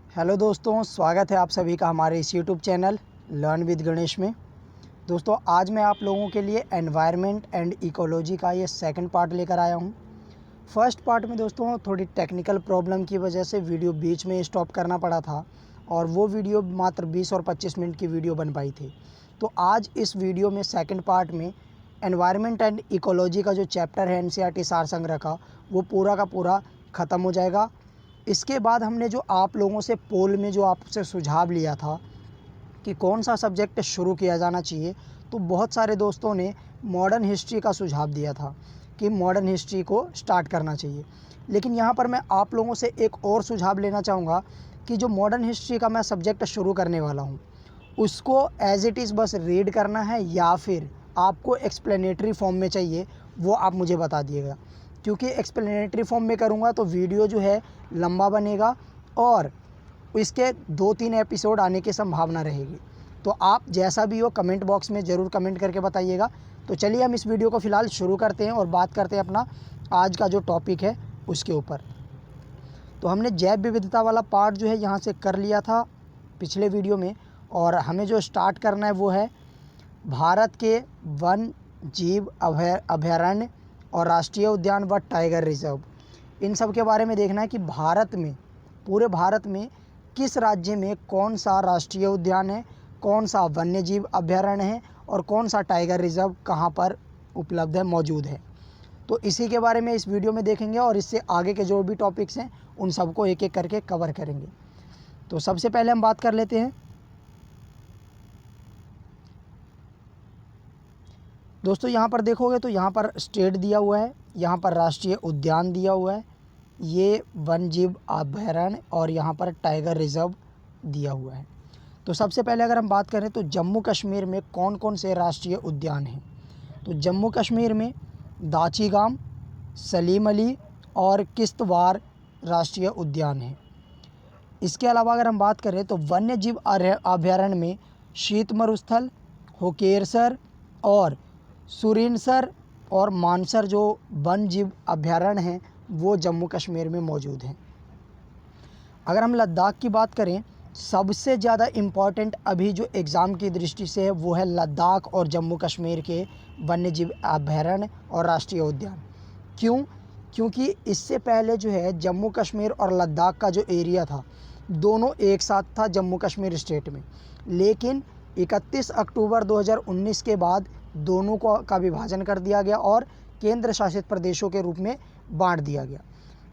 Hello दोस्तों, स्वागत है आप सभी का हमारे इस YouTube channel learn with Ganesh में। दोस्तों, आज मैं आप लोगों के लिए एनवायरनमेंट एंड इकोलॉजी का ये सेकंड पार्ट लेकर आया हूँ। फर्स्ट पार्ट में दोस्तों थोड़ी टेक्निकल प्रॉब्लम की वजह से वीडियो बीच में स्टॉप करना पड़ा था और वो वीडियो मात्र 20 और 25 मिनट की वीडियो बन पाई थी। तो आज इस वीडियो में सेकंड पार्ट में एनवायरनमेंट एंड इकोलॉजी का जो चैप्टर है एनसीईआरटी सार संग्रह का, वो पूरा का पूरा ख़त्म हो जाएगा। इसके बाद हमने जो आप लोगों से पोल में जो आपसे सुझाव लिया था कि कौन सा सब्जेक्ट शुरू किया जाना चाहिए, तो बहुत सारे दोस्तों ने मॉडर्न हिस्ट्री का सुझाव दिया था कि मॉडर्न हिस्ट्री को स्टार्ट करना चाहिए। लेकिन यहाँ पर मैं आप लोगों से एक और सुझाव लेना चाहूँगा कि जो मॉडर्न हिस्ट्री का मैं सब्जेक्ट शुरू करने वाला हूँ, उसको एज़ इट इज़ बस रीड करना है या फिर आपको एक्सप्लेनेटरी फॉर्म में चाहिए, वो आप मुझे बता दिएगा। क्योंकि एक्सप्लेनेटरी फॉर्म में करूँगा तो वीडियो जो है लंबा बनेगा और इसके 2-3 एपिसोड आने की संभावना रहेगी। तो आप जैसा भी हो कमेंट बॉक्स में ज़रूर कमेंट करके बताइएगा। तो चलिए हम इस वीडियो को फ़िलहाल शुरू करते हैं और बात करते हैं अपना आज का जो टॉपिक है उसके ऊपर। तो हमने जैव विविधता वाला पार्ट जो है यहाँ से कर लिया था पिछले वीडियो में, और हमें जो स्टार्ट करना है वो है भारत के वन जीव अभयारण्य और राष्ट्रीय उद्यान व टाइगर रिजर्व। इन सब के बारे में देखना है कि भारत में, पूरे भारत में किस राज्य में कौन सा राष्ट्रीय उद्यान है, कौन सा वन्य जीव अभयारण्य है और कौन सा टाइगर रिजर्व कहाँ पर उपलब्ध है, मौजूद है। तो इसी के बारे में इस वीडियो में देखेंगे और इससे आगे के जो भी टॉपिक्स हैं उन सबको एक एक करके कवर करेंगे। तो सबसे पहले हम बात कर लेते हैं दोस्तों, यहाँ पर देखोगे तो यहाँ पर स्टेट दिया हुआ है, यहाँ पर राष्ट्रीय उद्यान दिया हुआ है, ये वन जीव अभयारण्य और यहाँ पर टाइगर रिजर्व दिया हुआ है। तो सबसे पहले अगर हम बात करें तो जम्मू कश्मीर में कौन कौन से राष्ट्रीय उद्यान हैं, तो जम्मू कश्मीर में दाचीगाम, सलीम अली और किश्तवाड़ राष्ट्रीय उद्यान है। इसके अलावा अगर हम बात करें तो वन्य जीव अभयारण्य में शीत मरुस्थल, होकेरसर और सुरिनसर और मानसर जो वन जीव अभयारण्य हैं वो जम्मू कश्मीर में मौजूद हैं। अगर हम लद्दाख की बात करें, सबसे ज़्यादा इम्पॉर्टेंट अभी जो एग्ज़ाम की दृष्टि से है वो है लद्दाख और जम्मू कश्मीर के वन्य जीव अभयारण्य और राष्ट्रीय उद्यान। क्यों? क्योंकि इससे पहले जो है जम्मू कश्मीर और लद्दाख का जो एरिया था दोनों एक साथ था जम्मू कश्मीर स्टेट में, लेकिन 31 अक्टूबर 2019 के बाद दोनों का विभाजन कर दिया गया और केंद्र शासित प्रदेशों के रूप में बांट दिया गया।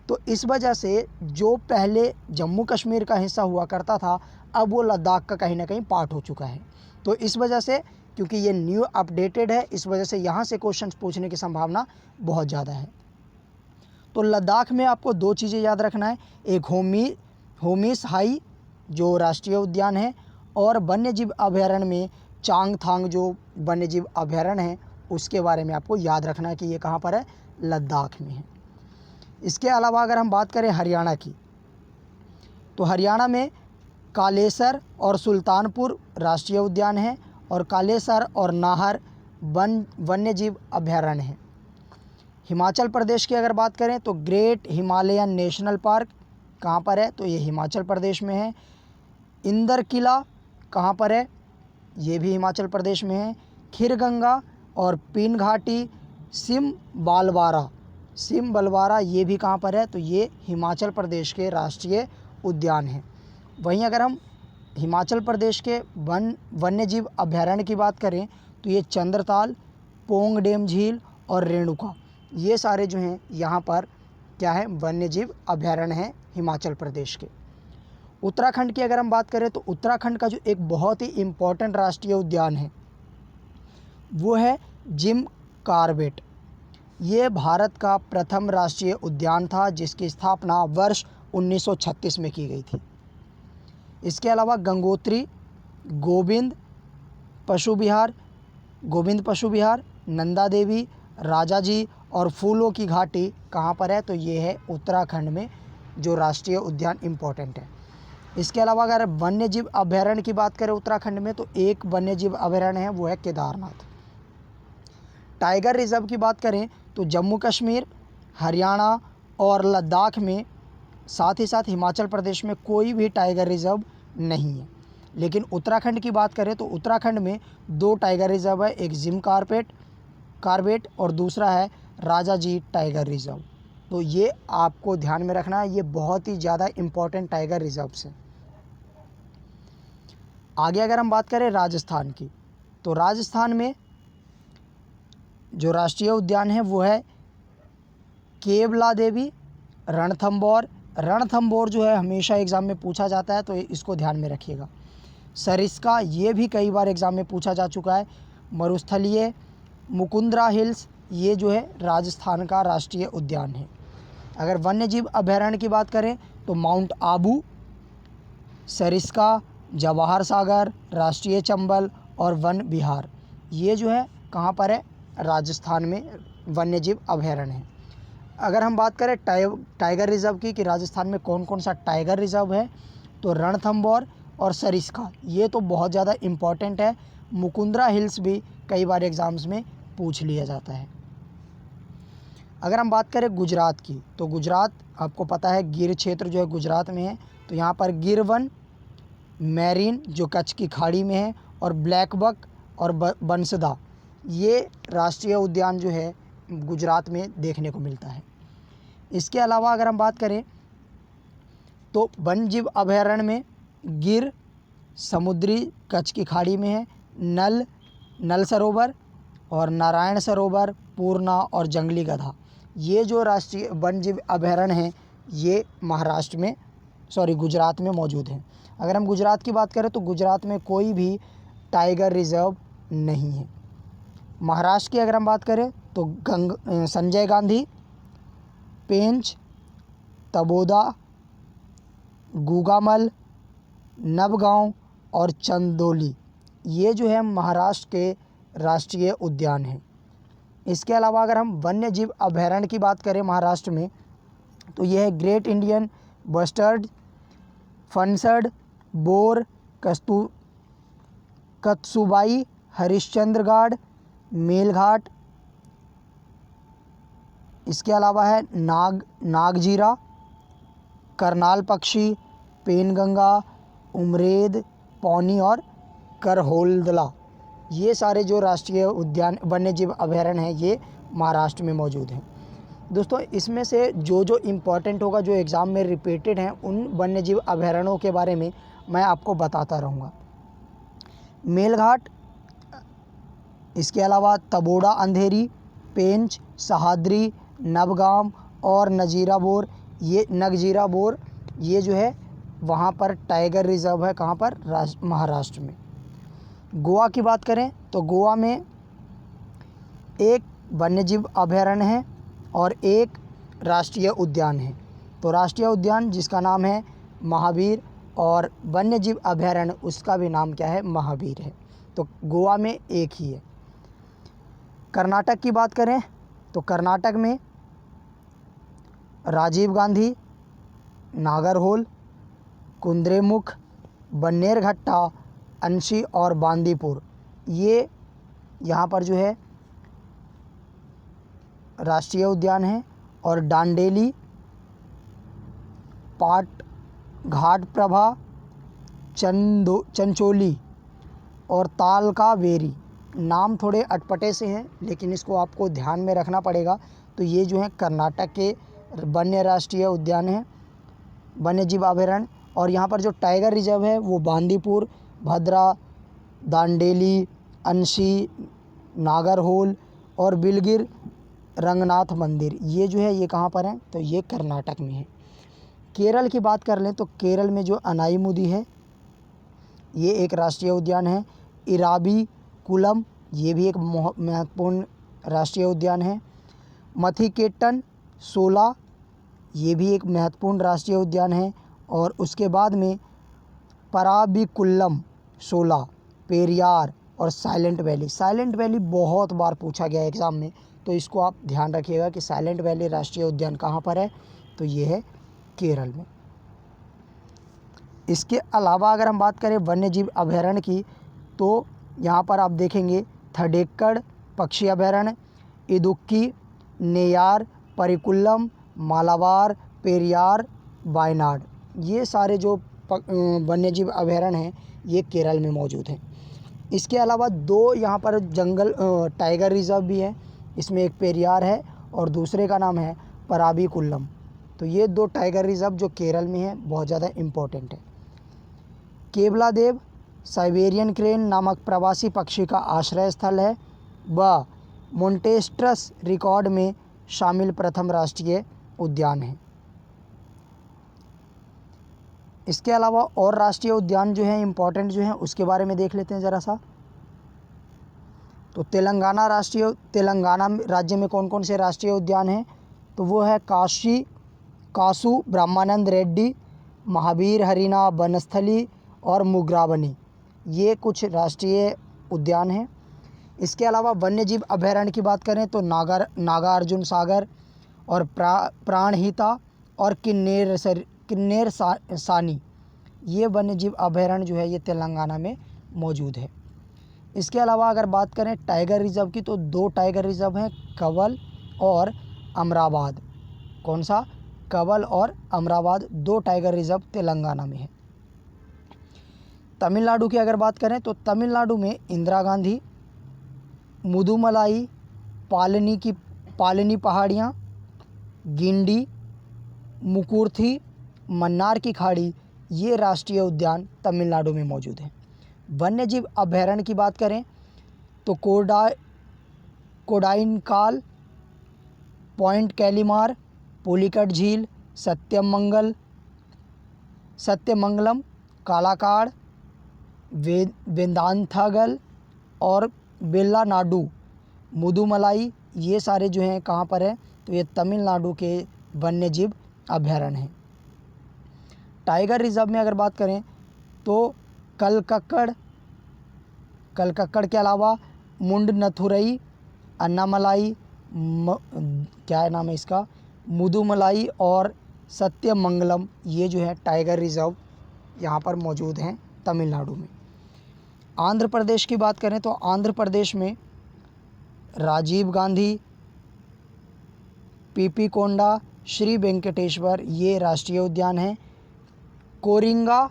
तो इस वजह से जो पहले जम्मू कश्मीर का हिस्सा हुआ करता था, अब वो लद्दाख का कहीं ना कहीं पार्ट हो चुका है। तो इस वजह से, क्योंकि ये न्यू अपडेटेड है, इस वजह से यहाँ से क्वेश्चंस पूछने की संभावना बहुत ज़्यादा है। तो लद्दाख में आपको दो चीज़ें याद रखना है, एक होमिस हाई जो राष्ट्रीय उद्यान है और वन्य जीव अभयारण्य में चांगथांग जो वन्य जीव अभयारण्य है उसके बारे में आपको याद रखना है कि ये कहाँ पर है, लद्दाख में है। इसके अलावा अगर हम बात करें हरियाणा की, तो हरियाणा में कालेसर और सुल्तानपुर राष्ट्रीय उद्यान है और कालेसर और नाहर वन्य जीव अभयारण्य है। हिमाचल प्रदेश की अगर बात करें तो ग्रेट हिमालयन नेशनल पार्क कहाँ पर है, तो ये हिमाचल प्रदेश में है। इंदर किला कहाँ पर है, ये भी हिमाचल प्रदेश में है। खीरगंगा और पीन घाटी, सिम बलवारा ये भी कहाँ पर है, तो ये हिमाचल प्रदेश के राष्ट्रीय उद्यान हैं। वहीं अगर हम हिमाचल प्रदेश के वन्य जीव अभयारण्य की बात करें तो ये चंद्रताल, पोंग डैम झील और रेणुका, ये सारे जो हैं यहाँ पर क्या है, वन्य जीव अभयारण्य हैं हिमाचल प्रदेश के। उत्तराखंड की अगर हम बात करें तो उत्तराखंड का जो एक बहुत ही इम्पोर्टेंट राष्ट्रीय उद्यान है वो है जिम कॉर्बेट। ये भारत का प्रथम राष्ट्रीय उद्यान था जिसकी स्थापना वर्ष 1936 में की गई थी। इसके अलावा गंगोत्री, गोविंद पशु विहार, नंदा देवी, राजाजी और फूलों की घाटी कहाँ पर है, तो ये है उत्तराखंड में जो राष्ट्रीय उद्यान इम्पोर्टेंट है। इसके अलावा अगर वन्य जीव अभयारण्य की बात करें उत्तराखंड में, तो एक वन्य जीव अभयारण्य है वो है केदारनाथ। टाइगर रिजर्व की बात करें तो जम्मू कश्मीर, हरियाणा और लद्दाख में साथ ही साथ हिमाचल प्रदेश में कोई भी टाइगर रिज़र्व नहीं है। लेकिन उत्तराखंड की बात करें तो उत्तराखंड में 2 टाइगर रिज़र्व है, एक जिम कॉर्बेट और दूसरा है राजाजी टाइगर रिज़र्व। तो ये आपको ध्यान में रखना है, ये बहुत ही ज़्यादा इम्पोर्टेंट टाइगर रिज़र्व्स हैं। आगे अगर हम बात करें राजस्थान की, तो राजस्थान में जो राष्ट्रीय उद्यान है वो है केवला देवी, रणथंबोर जो है हमेशा एग्ज़ाम में पूछा जाता है, तो इसको ध्यान में रखिएगा। सरिस्का, ये भी कई बार एग्ज़ाम में पूछा जा चुका है। मरुस्थलीय, मुकुंदरा हिल्स, ये जो है राजस्थान का राष्ट्रीय उद्यान है। अगर वन्य जीव अभयारण्य की बात करें तो माउंट आबू, सरिस्का, जवाहर सागर, राष्ट्रीय चंबल और वन विहार, ये जो है कहाँ पर है, राजस्थान में वन्य जीव अभयारण्य है। अगर हम बात करें टाइगर रिज़र्व की कि राजस्थान में कौन कौन सा टाइगर रिज़र्व है, तो रणथंबोर और सरिस्का ये तो बहुत ज़्यादा इम्पॉर्टेंट है। मुकुंदरा हिल्स भी कई बार एग्ज़ाम्स में पूछ लिया जाता है। अगर हम बात करें गुजरात की, तो गुजरात आपको पता है गिर क्षेत्र जो है गुजरात में है, तो यहाँ पर गिर वन, मैरीन जो कच्छ की खाड़ी में है, और ब्लैक बक और बंसदा, ये राष्ट्रीय उद्यान जो है गुजरात में देखने को मिलता है। इसके अलावा अगर हम बात करें तो वन्य जीव अभयारण्य में गिर समुद्री कच्छ की खाड़ी में है, नल सरोवर और नारायण सरोवर, पूर्णा और जंगली गधा, ये जो राष्ट्रीय वन्य जीव अभयारण्य हैं ये गुजरात में मौजूद हैं। अगर हम गुजरात की बात करें तो गुजरात में कोई भी टाइगर रिज़र्व नहीं है। महाराष्ट्र की अगर हम बात करें तो संजय गांधी, पेंच, तबोदा, गुगामल, नवगांव और चंदोली, ये जो है महाराष्ट्र के राष्ट्रीय उद्यान हैं। इसके अलावा अगर हम वन्य जीव अभयारण्य की बात करें महाराष्ट्र में, तो यह है great Indian bustard, Phansad, Bor, Kalsubai, Harishchandragad, Melghat, इसके अलावा है नागजीरा, करनाल पक्षी, पेनगंगा, उमरेद, पौनी और करहोलदला, ये सारे जो राष्ट्रीय उद्यान वन्य जीव अभयारण्य हैं ये महाराष्ट्र में मौजूद हैं। दोस्तों इसमें से जो इम्पोर्टेंट होगा, जो एग्ज़ाम में रिपीटेड हैं, उन वन्य जीव अभयारण्यों के बारे में मैं आपको बताता रहूँगा। मेलघाट, इसके अलावा तबोड़ा अंधेरी, पेंच, सहाद्री, नवगाम और नगजीरा बोर, ये जो है वहाँ पर टाइगर रिज़र्व है, कहाँ पर, महाराष्ट्र में। गोवा की बात करें तो गोवा में एक वन्यजीव अभयारण्य है और एक राष्ट्रीय उद्यान है। तो राष्ट्रीय उद्यान जिसका नाम है महावीर और वन्यजीव अभयारण्य उसका भी नाम क्या है, महावीर है। तो गोवा में एक ही है। कर्नाटक की बात करें तो कर्नाटक में राजीव गांधी, नागरहोल, कुद्रेमुख, बन्नेरघट्टा, अंशी और बांदीपुर, ये यहाँ पर जो है राष्ट्रीय उद्यान है। और डांडेली, पाट घाट प्रभा, चंचोली और ताल का वेरी, नाम थोड़े अटपटे से हैं लेकिन इसको आपको ध्यान में रखना पड़ेगा। तो ये जो है कर्नाटक के वन्य राष्ट्रीय उद्यान हैं, वन्य जीव अभयारण्य। और यहाँ पर जो टाइगर रिजर्व है वो बांदीपुर, भद्रा, दांडेली, अंशी, नागरहोल और बिलगिर रंगनाथ मंदिर, ये जो है ये कहाँ पर हैं, तो ये कर्नाटक में है। केरल की बात कर लें तो केरल में जो अनाईमुदी है ये एक राष्ट्रीय उद्यान है। इराविकुलम, ये भी एक महत्वपूर्ण राष्ट्रीय उद्यान है। मथिकेट्टन, सोला, ये भी एक महत्वपूर्ण राष्ट्रीय उद्यान है। और उसके बाद में पराबिकुलम, सोला, पेरियार और साइलेंट वैली। साइलेंट वैली बहुत बार पूछा गया है एग्ज़ाम में, तो इसको आप ध्यान रखिएगा कि साइलेंट वैली राष्ट्रीय उद्यान कहाँ पर है, तो ये है केरल में। इसके अलावा अगर हम बात करें वन्य जीव अभयारण्य की, तो यहाँ पर आप देखेंगे थडेक्कड़ पक्षी अभयारण्य, इदुक्की, नेयार, परिकुलम, मालाबार, पेरियार, वायनाड, ये सारे जो वन्यजीव अभयारण्य हैं ये केरल में मौजूद हैं। इसके अलावा 2 यहाँ पर जंगल टाइगर रिज़र्व भी है, इसमें एक पेरियार है और दूसरे का नाम है पराबीकुलम। तो ये 2 टाइगर रिज़र्व जो केरल में है बहुत ज़्यादा इम्पोर्टेंट है। केवलादेव साइबेरियन क्रेन नामक प्रवासी पक्षी का आश्रय स्थल है व मोंटेस्ट्रस रिकॉर्ड में शामिल प्रथम राष्ट्रीय उद्यान है। इसके अलावा और राष्ट्रीय उद्यान जो हैं इम्पोर्टेंट जो हैं उसके बारे में देख लेते हैं ज़रा सा। तो तेलंगाना राज्य में कौन कौन से राष्ट्रीय उद्यान हैं, तो वो है कासू ब्रह्मानंद रेड्डी, महावीर हरिना वनस्थली और मुग्रावनी, ये कुछ राष्ट्रीय उद्यान हैं। इसके अलावा वन्यजीव अभयारण्य की बात करें तो नागार्जुन सागर और प्राणहिता और किन्नेर सानी, ये वन्यजीव अभयारण्य जो है ये तेलंगाना में मौजूद है। इसके अलावा अगर बात करें टाइगर रिज़र्व की तो 2 टाइगर रिज़र्व हैं, कवल और अमराबाद। कौन सा? कवल और अमराबाद, 2 टाइगर रिज़र्व तेलंगाना में है। तमिलनाडु की अगर बात करें तो तमिलनाडु में इंदिरा गांधी, मुदुमलाई, पालनी पहाड़ियाँ, गिंडी, मुकुर्थी, मन्नार की खाड़ी, ये राष्ट्रीय उद्यान तमिलनाडु में मौजूद हैं। वन्यजीव अभयारण्य की बात करें तो कोडाइनकाल, पॉइंट कैलीमार, पुलिकट झील, सत्यमंगलम, कालाकाड़, वेदांथागल और वेल्लानाडु, मुदुमलाई, ये सारे जो हैं कहाँ पर हैं, तो ये तमिलनाडु के वन्यजीव अभयारण्य हैं। टाइगर रिज़र्व में अगर बात करें तो कलकक्कड़ के अलावा मुंडनथुरई, अन्नामलाई, क्या नाम है इसका, मुदुमलाई और सत्यमंगलम, ये जो है टाइगर रिज़र्व यहाँ पर मौजूद हैं तमिलनाडु में। आंध्र प्रदेश की बात करें तो आंध्र प्रदेश में राजीव गांधी, पीपीकोंडा, श्री वेंकटेश्वर, ये राष्ट्रीय उद्यान हैं। कोरिंगा,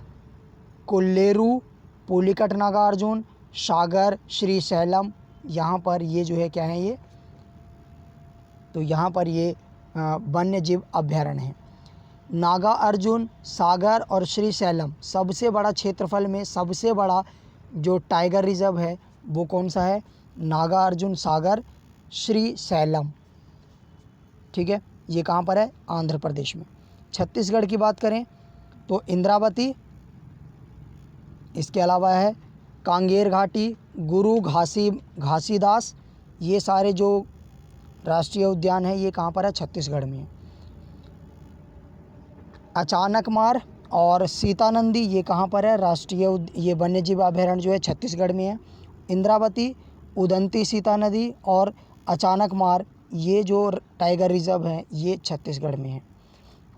कोल्लेरू, पुलिकट नागार्जुन, सागर, श्रीशैलम, यहाँ पर ये जो है क्या है ये, तो यहाँ पर ये वन्यजीव अभयारण्य है। नागा अर्जुन, सागर और श्रीशैलम, सबसे बड़ा क्षेत्रफल में सबसे बड़ा जो टाइगर रिज़र्व है वो कौन सा है? नागा अर्जुन, सागर, श्रीशैलम। ठीक है, ये कहाँ पर है? आंध्र प्रदेश में। छत्तीसगढ़ की बात करें तो इंद्रावती, इसके अलावा है कांगेर घाटी, गुरु घासीदास, ये सारे जो राष्ट्रीय उद्यान है ये कहाँ पर है? छत्तीसगढ़ में है। अचानकमार और सीतानंदी, ये कहाँ पर है? ये वन्यजीव अभयारण्य जो है छत्तीसगढ़ में है। इंद्रावती, उदंती सीता नदी और अचानकमार, ये जो टाइगर रिज़र्व हैं ये छत्तीसगढ़ में है।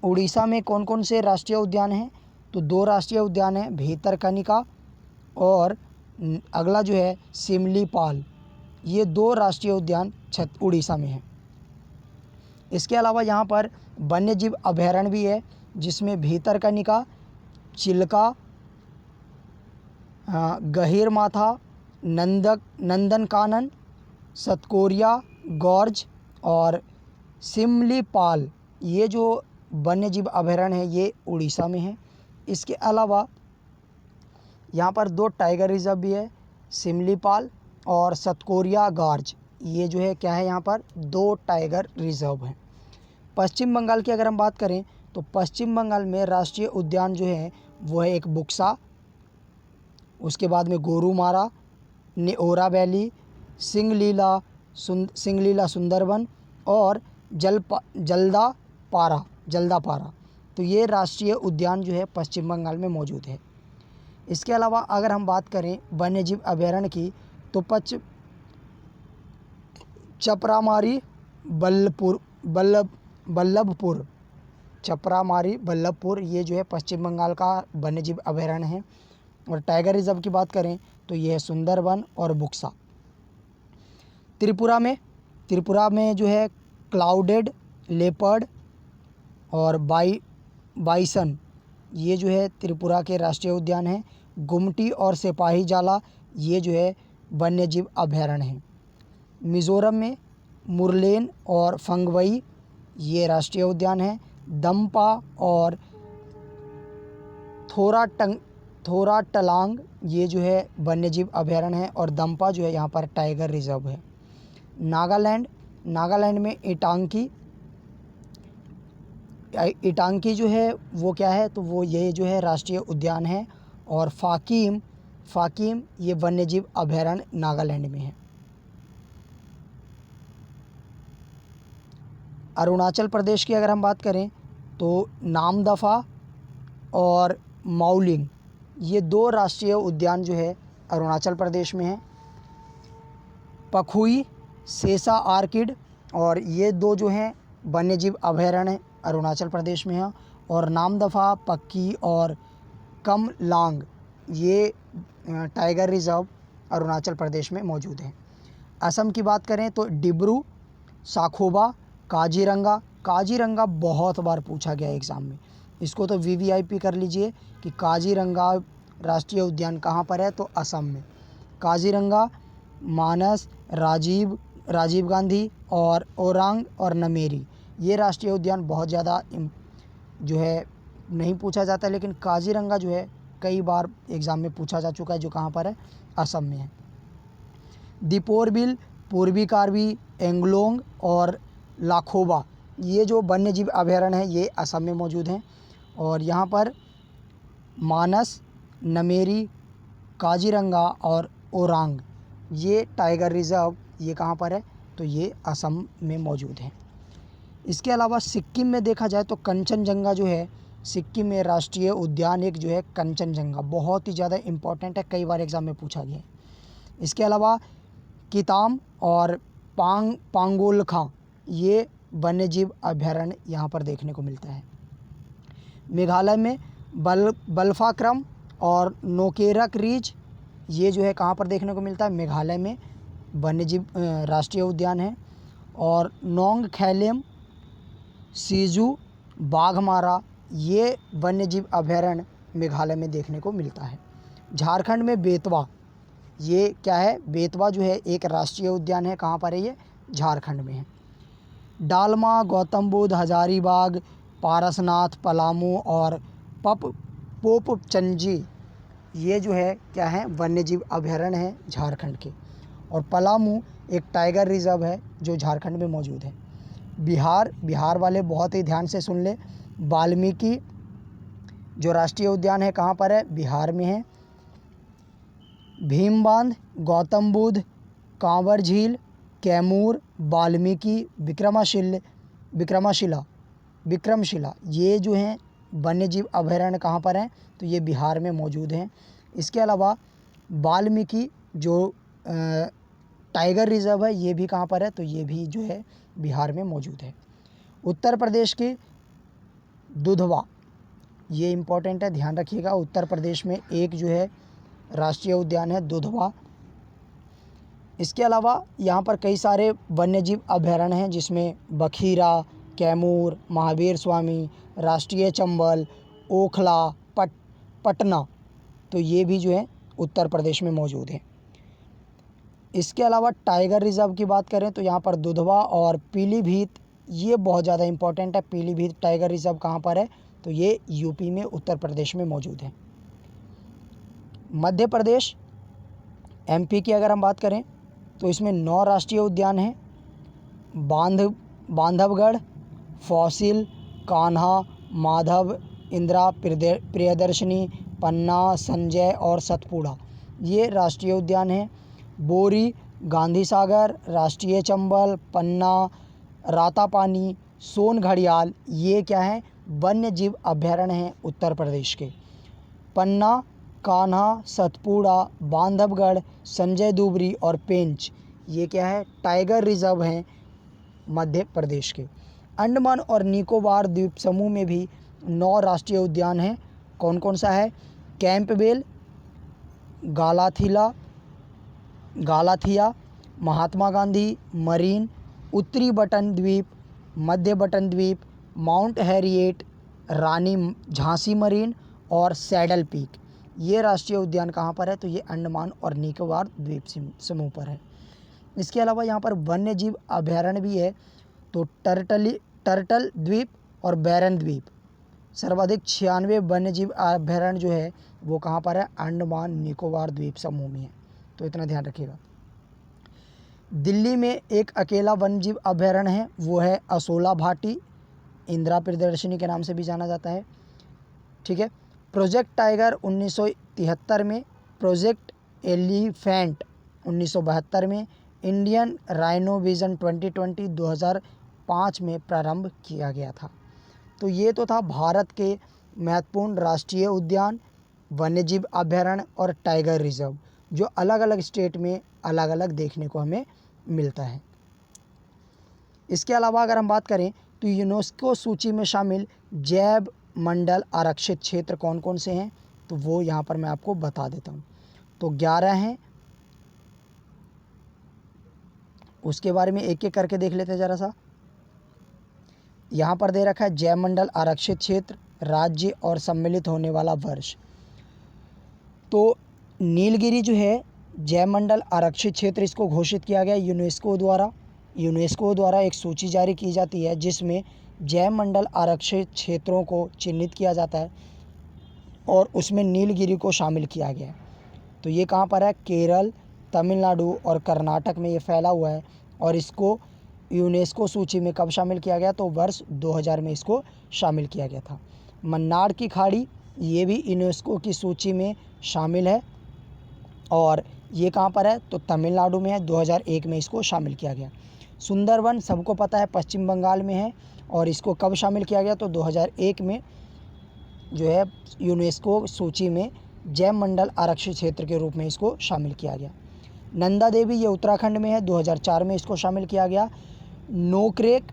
उड़ीसा में कौन कौन से राष्ट्रीय उद्यान हैं? तो 2 राष्ट्रीय उद्यान हैं, भीतरकनिका और अगला जो है सिमलीपाल, ये 2 राष्ट्रीय उद्यान उड़ीसा में हैं। इसके अलावा यहाँ पर वन्यजीव अभयारण्य भी है जिसमें भीतरकनिका, चिल्का, गहीरमाथा, नंदनकानन, सतकोरिया, गॉर्ज और सिमलीपाल, ये जो वन्यजीव अभयारण्य है ये उड़ीसा में है। इसके अलावा यहाँ पर 2 टाइगर रिज़र्व भी है, सिमलीपाल और सतकोरिया गॉर्ज, ये जो है क्या है, यहाँ पर 2 टाइगर रिज़र्व हैं। पश्चिम बंगाल की अगर हम बात करें तो पश्चिम बंगाल में राष्ट्रीय उद्यान जो है वो है एक बुक्सा, उसके बाद में गोरुमारा, नेओरा वैली, सिंगलीला सुंदरवन और जल्दापारा, तो ये राष्ट्रीय उद्यान जो है पश्चिम बंगाल में मौजूद है। इसके अलावा अगर हम बात करें वन्यजीव अभयारण्य की तो चपरामारी बल्लभपुर, ये जो है पश्चिम बंगाल का वन्यजीव अभयारण्य है। और टाइगर रिज़र्व की बात करें तो ये है सुंदरवन और बुक्सा। त्रिपुरा में जो है क्लाउडेड लेपर्ड और बाइसन, ये जो है त्रिपुरा के राष्ट्रीय उद्यान है। गुमटी और सिपाही जाला, ये जो है वन्यजीव अभयारण्य है। मिज़ोरम में मुरलेन और फंगवई, ये राष्ट्रीय उद्यान है। दम्पा और थोराटलांग, ये जो है वन्यजीव अभयारण्य है। और दम्पा जो है यहाँ पर टाइगर रिजर्व है। नागालैंड में इटांकी जो है वो क्या है, तो वो ये जो है राष्ट्रीय उद्यान है। और फाकीम ये वन्यजीव अभयारण्य नागालैंड में है। अरुणाचल प्रदेश की अगर हम बात करें तो नामदफा और माउलिंग, ये 2 राष्ट्रीय उद्यान जो है अरुणाचल प्रदेश में है। पखुई, सेसा आर्किड, और ये 2 जो हैं वन्यजीव अभयारण्य अरुणाचल प्रदेश में है। और नामदफा, पक्की और कमलांग, ये टाइगर रिजर्व अरुणाचल प्रदेश में मौजूद है। असम की बात करें तो डिब्रू, साखोबा, काजीरंगा बहुत बार पूछा गया है एग्ज़ाम में, इसको तो वीवीआईपी कर लीजिए कि काजीरंगा राष्ट्रीय उद्यान कहाँ पर है, तो असम में। काजीरंगा, मानस, राजीव गांधी और ओरांग और नमेरी, ये राष्ट्रीय उद्यान बहुत ज़्यादा जो है नहीं पूछा जाता, लेकिन काजीरंगा जो है कई बार एग्ज़ाम में पूछा जा चुका है, जो कहाँ पर है, असम में है। दीपोर बिल, पूर्वी कार्बी, एंगलोंग और लाखोबा, ये जो वन्यजीव अभयारण्य है ये असम में मौजूद हैं। और यहाँ पर मानस, नमेरी, काजीरंगा और ओरांग, ये टाइगर रिजर्व ये कहाँ पर है, तो ये असम में मौजूद है। इसके अलावा सिक्किम में देखा जाए तो कंचनजंगा जो है, सिक्किम में राष्ट्रीय उद्यान एक जो है कंचनजंगा, बहुत ही ज़्यादा इम्पोर्टेंट है, कई बार एग्ज़ाम में पूछा गया है। इसके अलावा किताम और पांगोलखा, ये वन्यजीव अभयारण्य यहाँ पर देखने को मिलता है। मेघालय में बल्फाक्रम और नोकेरक रीच, ये जो है कहाँ पर देखने को मिलता है, मेघालय में वन्यजीव राष्ट्रीय उद्यान है। और नोंग खैलेम, सीजू, बाघमारा, ये वन्यजीव अभयारण्य मेघालय में देखने को मिलता है। झारखंड में बेतवा, ये क्या है, बेतवा जो है एक राष्ट्रीय उद्यान है, कहाँ पर है ये, झारखंड में है। डालमा, गौतम बुद्ध, हजारीबाग, पारसनाथ, पलामू और पोपचंजी, ये जो है क्या है, वन्यजीव अभयारण्य है झारखंड के। और पलामू एक टाइगर रिजर्व है जो झारखंड में मौजूद है। बिहार वाले बहुत ही ध्यान से सुन ले, वाल्मीकि जो राष्ट्रीय उद्यान है कहाँ पर है, बिहार में है। भीमबांध, गौतम बुद्ध, कांवर झील, कैमूर, वाल्मीकि, विक्रमशिला, ये जो हैं वन्यजीव अभयारण्य कहाँ पर हैं, तो ये बिहार में मौजूद हैं। इसके अलावा वाल्मीकि जो टाइगर रिजर्व है ये भी कहाँ पर है, तो ये भी जो है बिहार में मौजूद है। उत्तर प्रदेश की दुधवा, ये इम्पोर्टेंट है, ध्यान रखिएगा। उत्तर प्रदेश में एक जो है राष्ट्रीय उद्यान है दुधवा। इसके अलावा यहाँ पर कई सारे वन्यजीव अभयारण्य हैं, जिसमें बखीरा, कैमूर, महावीर स्वामी, राष्ट्रीय चंबल, ओखला, पटना, तो ये भी जो है उत्तर प्रदेश में मौजूद है। इसके अलावा टाइगर रिजर्व की बात करें तो यहाँ पर दुधवा और पीलीभीत, ये बहुत ज़्यादा इम्पोर्टेंट है। पीलीभीत टाइगर रिजर्व कहाँ पर है, तो ये यूपी में, उत्तर प्रदेश में मौजूद है। मध्य प्रदेश, एमपी की अगर हम बात करें तो इसमें 9 राष्ट्रीय उद्यान हैं। बांधवगढ़, फॉसिल, कान्हा, माधव, इंदिरा प्रियदर्शनी, पन्ना, संजय और सतपुड़ा, ये राष्ट्रीय उद्यान हैं। बोरी, गांधी सागर, राष्ट्रीय चंबल, पन्ना, रातापानी, सोन घड़ियाल, ये क्या है, वन्य जीव अभयारण्य हैं उत्तर प्रदेश के। पन्ना, कान्हा, सतपुड़ा, बांधवगढ़, संजय दुबरी और पेंच, ये क्या है, टाइगर रिजर्व हैं मध्य प्रदेश के। अंडमान और निकोबार द्वीप समूह में भी 9 राष्ट्रीय उद्यान हैं। कौन कौन सा है, कैंपबेल, गालाथिया, महात्मा गांधी मरीन, उत्तरी बटन द्वीप, मध्य बटन द्वीप, माउंट हैरिएट, रानी झांसी मरीन और सैडल पीक। ये राष्ट्रीय उद्यान कहाँ पर है? तो ये अंडमान और निकोबार द्वीप समूह पर है। इसके अलावा यहाँ पर वन्य जीव अभयारण्य भी है, तो टर्टल द्वीप और बैरन द्वीप। सर्वाधिक 96 वन्य जीव अभयारण्य जो है वो कहाँ पर है? अंडमान निकोबार द्वीप समूह में है, तो इतना ध्यान रखिएगा। दिल्ली में एक अकेला वन्य जीव अभयारण्य है, वो है असोला भाटी, इंदिरा प्रियदर्शनी के नाम से भी जाना जाता है। ठीक है। प्रोजेक्ट टाइगर 1973 में, प्रोजेक्ट एलिफेंट 1972 में, इंडियन राइनो विजन 2020 2005 में प्रारंभ किया गया था। तो ये तो था भारत के महत्वपूर्ण राष्ट्रीय उद्यान, वन्यजीव अभयारण्य और टाइगर रिजर्व, जो अलग अलग स्टेट में अलग अलग देखने को हमें मिलता है। इसके अलावा अगर हम बात करें तो यूनेस्को सूची में शामिल जैव मंडल आरक्षित क्षेत्र कौन कौन से हैं, तो वो यहाँ पर मैं आपको बता देता हूँ। तो 11 हैं, उसके बारे में एक एक करके देख लेते हैं ज़रा सा। यहाँ पर दे रखा है जैव मंडल आरक्षित क्षेत्र, राज्य और सम्मिलित होने वाला वर्ष। तो नीलगिरी जो है जैव मंडल आरक्षित क्षेत्र, इसको घोषित किया गया यूनेस्को द्वारा एक सूची जारी की जाती है जिसमें जैव मंडल आरक्षित क्षेत्रों को चिन्हित किया जाता है और उसमें नीलगिरी को शामिल किया गया है। तो ये कहाँ पर है? केरल, तमिलनाडु और कर्नाटक में ये फैला हुआ है और इसको यूनेस्को सूची में कब शामिल किया गया? तो वर्ष 2000 में इसको शामिल किया गया था। मन्नार की खाड़ी ये भी यूनेस्को की सूची में शामिल है और ये कहाँ पर है? तो तमिलनाडु में है, 2001 में इसको शामिल किया गया। सुंदरवन सबको पता है पश्चिम बंगाल में है और इसको कब शामिल किया गया? तो 2001 में जो है यूनेस्को सूची में जैव मंडल आरक्षित क्षेत्र के रूप में इसको शामिल किया गया। नंदा देवी ये उत्तराखंड में है, 2004 में इसको शामिल किया गया। नोकरेक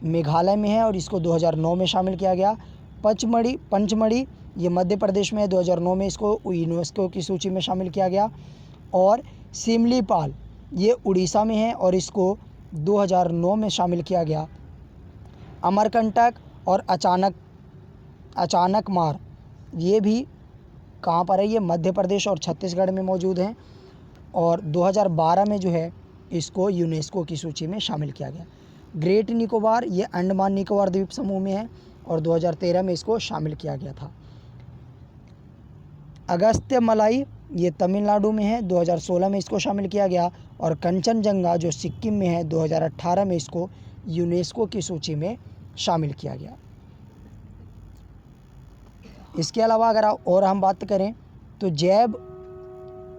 मेघालय में है और इसको 2009 में शामिल किया गया। पंचमढ़ी ये मध्य प्रदेश में है, 2009 में इसको यूनेस्को की सूची में शामिल किया गया। और सिमलीपाल ये उड़ीसा में है और इसको 2009 में शामिल किया गया। अमरकंटक और अचानकमार ये भी कहाँ पर है? ये मध्य प्रदेश और छत्तीसगढ़ में मौजूद हैं और 2012 में जो है इसको यूनेस्को की सूची में शामिल किया गया। ग्रेट निकोबार ये अंडमान निकोबार द्वीप समूह में है और 2013 में इसको शामिल किया गया था। अगस्त्यमलाई ये तमिलनाडु में है, 2016 में इसको शामिल किया गया। और कंचनजंगा जो सिक्किम में है, 2018 में इसको यूनेस्को की सूची में शामिल किया गया। इसके अलावा अगर और हम बात करें तो जैव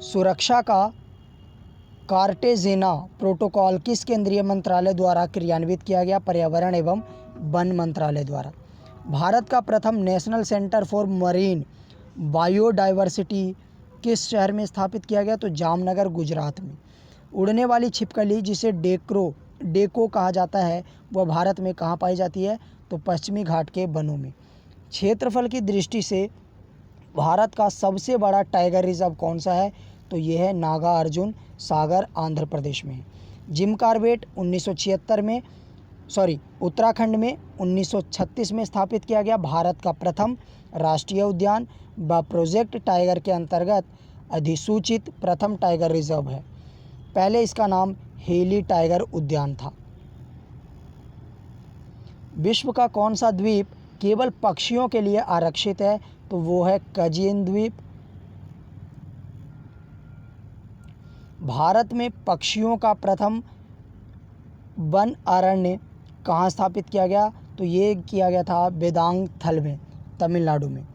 सुरक्षा का कार्टेजेना प्रोटोकॉल किस केंद्रीय मंत्रालय द्वारा क्रियान्वित किया गया? पर्यावरण एवं वन मंत्रालय द्वारा। भारत का प्रथम national centre for marine biodiversity किस शहर में स्थापित किया गया? तो जामनगर गुजरात में। उड़ने वाली छिपकली जिसे डेको कहा जाता है वह भारत में कहाँ पाई जाती है? तो पश्चिमी घाट के वनों में। क्षेत्रफल की दृष्टि से भारत का सबसे बड़ा टाइगर रिजर्व कौन सा है? तो ये है नागार्जुन सागर, आंध्र प्रदेश में। जिम कॉर्बेट 1976 में उत्तराखंड में 1936 में स्थापित किया गया भारत का प्रथम राष्ट्रीय उद्यान व प्रोजेक्ट टाइगर के अंतर्गत अधिसूचित प्रथम टाइगर रिजर्व है। पहले इसका नाम हेली टाइगर उद्यान था। विश्व का कौन सा द्वीप केवल पक्षियों के लिए आरक्षित है? तो वो है कजिन द्वीप। भारत में पक्षियों का प्रथम वन अरण्य कहाँ स्थापित किया गया? तो ये किया गया था वेदांगथल में, तमिलनाडु में।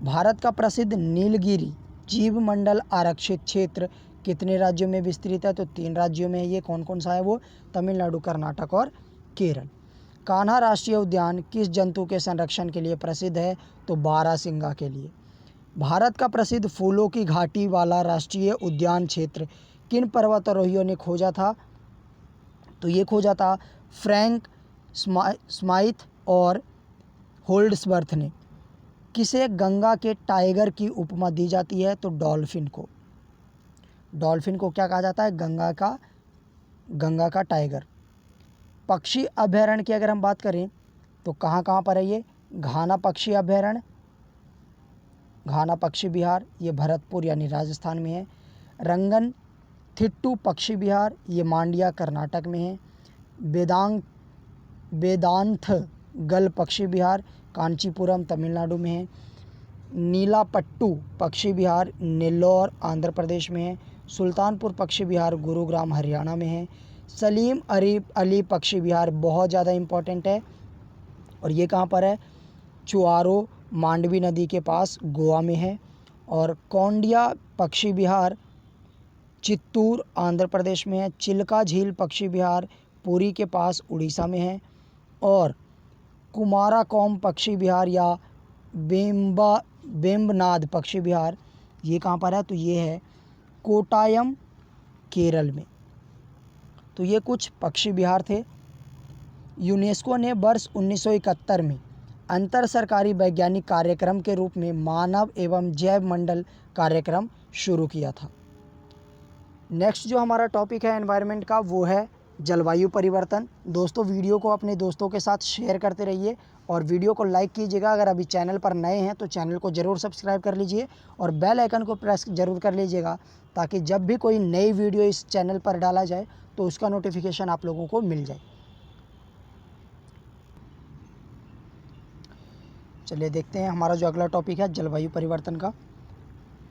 भारत का प्रसिद्ध नीलगिरी जीव मंडल आरक्षित क्षेत्र कितने राज्यों में विस्तृत है? तो 3 राज्यों में है। ये कौन कौन सा है? वो तमिलनाडु, कर्नाटक और केरल। कान्हा राष्ट्रीय उद्यान किस जंतु के संरक्षण के लिए प्रसिद्ध है? तो बारहसिंगा के लिए। भारत का प्रसिद्ध फूलों की घाटी वाला राष्ट्रीय उद्यान क्षेत्र किन पर्वतारोहियों ने खोजा था? तो ये खोजा था फ्रैंक स्माइथ और होल्ड्सवर्थ ने। किसे गंगा के टाइगर की उपमा दी जाती है? तो डॉल्फिन को। डॉल्फिन को क्या कहा जाता है? गंगा का टाइगर। पक्षी अभयारण्य की अगर हम बात करें तो कहाँ कहाँ पर है ये? घाना पक्षी अभयारण्य, घाना पक्षी विहार, ये भरतपुर यानी राजस्थान में है। रंगन थिट्टू पक्षी विहार, ये मांड्या कर्नाटक में है। वेदांत गल पक्षी विहार, कांचीपुरम तमिलनाडु में है। नीलापट्टू पक्षी विहार, नेल्लौर आंध्र प्रदेश में है। सुल्तानपुर पक्षी विहार, गुरुग्राम हरियाणा में है। सलीम अली पक्षी विहार बहुत ज़्यादा इम्पोर्टेंट है, और ये कहाँ पर है? चुआरो मांडवी नदी के पास गोवा में है। और कौंडिया पक्षी विहार चित्तूर आंध्र प्रदेश में है। चिल्का झील पक्षी विहार पुरी के पास उड़ीसा में है। और कुमाराकोम पक्षी विहार या वेम्बनाद पक्षी विहार, ये कहाँ पर है? तो ये है कोटायम केरल में। तो ये कुछ पक्षी विहार थे। यूनेस्को ने वर्ष 1971 में अंतर सरकारी वैज्ञानिक कार्यक्रम के रूप में मानव एवं जैव मंडल कार्यक्रम शुरू किया था। नेक्स्ट जो हमारा टॉपिक है एनवायरनमेंट का, वो है जलवायु परिवर्तन। दोस्तों, वीडियो को अपने दोस्तों के साथ शेयर करते रहिए और वीडियो को लाइक कीजिएगा। अगर अभी चैनल पर नए हैं तो चैनल को ज़रूर सब्सक्राइब कर लीजिए और बेल आइकन को प्रेस ज़रूर कर लीजिएगा, ताकि जब भी कोई नई वीडियो इस चैनल पर डाला जाए तो उसका नोटिफिकेशन आप लोगों को मिल जाए। चलिए देखते हैं हमारा जो अगला टॉपिक है जलवायु परिवर्तन का।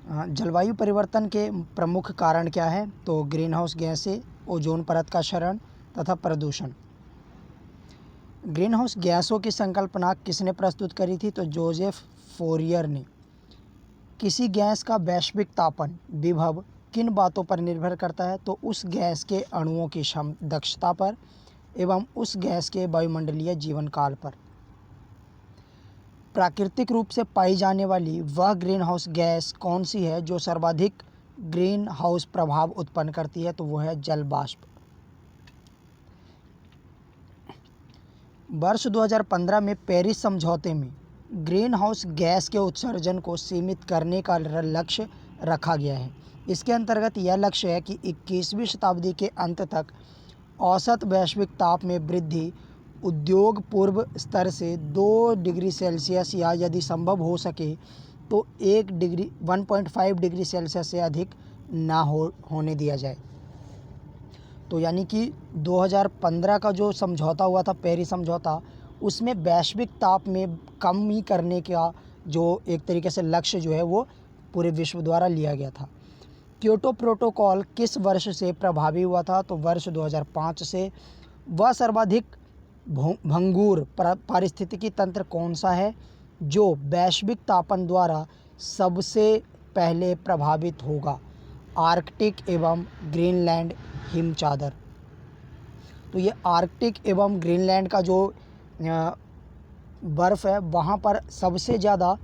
जलवायु परिवर्तन के प्रमुख कारण क्या है? तो ग्रीन हाउस गैसें, ओजोन परत का क्षरण तथा प्रदूषण। ग्रीन हाउस गैसों की संकल्पना किसने प्रस्तुत करी थी? तो जोसेफ फोरियर ने। किसी गैस का वैश्विक तापन विभव किन बातों पर निर्भर करता है? तो उस गैस के अणुओं की दक्षता पर एवं उस गैस के वायुमंडलीय जीवन काल पर। प्राकृतिक रूप से पाई जाने वाली वह ग्रीन हाउस गैस कौन सी है जो सर्वाधिक ग्रीन हाउस प्रभाव उत्पन्न करती है? तो वो है जल वाष्प। वर्ष 2015 में पेरिस समझौते में ग्रीन हाउस गैस के उत्सर्जन को सीमित करने का लक्ष्य रखा गया है। इसके अंतर्गत यह लक्ष्य है कि 21वीं शताब्दी के अंत तक औसत वैश्विक ताप में वृद्धि उद्योग पूर्व स्तर से 2 डिग्री सेल्सियस या यदि संभव हो सके तो 1.5 डिग्री सेल्सियस से अधिक ना होने दिया जाए। तो यानी कि 2015 का जो समझौता हुआ था, पेरिस समझौता, उसमें वैश्विक ताप में कमी करने का जो एक तरीके से लक्ष्य जो है वो पूरे विश्व द्वारा लिया गया था। क्योटो प्रोटोकॉल किस वर्ष से प्रभावी हुआ था? तो वर्ष 2005 से। वह सर्वाधिक भंगुर पारिस्थितिकी तंत्र कौन सा है जो वैश्विक तापन द्वारा सबसे पहले प्रभावित होगा? आर्कटिक एवं ग्रीनलैंड हिम चादर। तो ये आर्कटिक एवं ग्रीनलैंड का जो बर्फ़ है, वहाँ पर सबसे ज़्यादा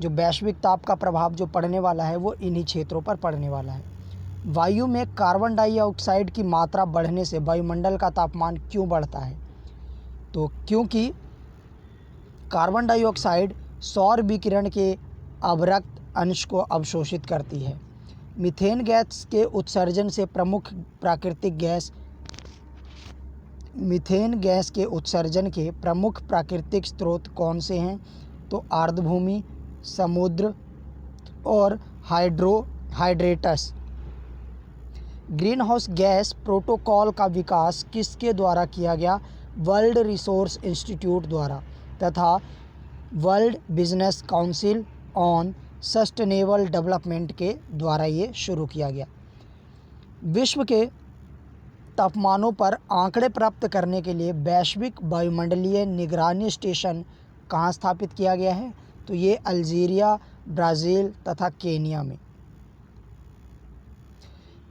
जो वैश्विक ताप का प्रभाव जो पड़ने वाला है वो इन्हीं क्षेत्रों पर पड़ने वाला है। वायु में कार्बन डाइऑक्साइड की मात्रा बढ़ने से वायुमंडल का तापमान क्यों बढ़ता है? तो क्योंकि कार्बन डाइऑक्साइड सौर विकिरण के अवरक्त अंश को अवशोषित करती है। मीथेन गैस के उत्सर्जन से प्रमुख प्राकृतिक गैस मीथेन गैस के उत्सर्जन के प्रमुख प्राकृतिक स्रोत कौन से हैं? तो आर्द्रभूमि, समुद्र और हाइड्रेटस। ग्रीन हाउस गैस प्रोटोकॉल का विकास किसके द्वारा किया गया? वर्ल्ड रिसोर्स इंस्टीट्यूट द्वारा तथा world business council on sustainable development के द्वारा ये शुरू किया गया। विश्व के तापमानों पर आंकड़े प्राप्त करने के लिए वैश्विक वायुमंडलीय निगरानी स्टेशन कहाँ स्थापित किया गया है? तो ये अल्जीरिया, ब्राज़ील तथा केनिया में।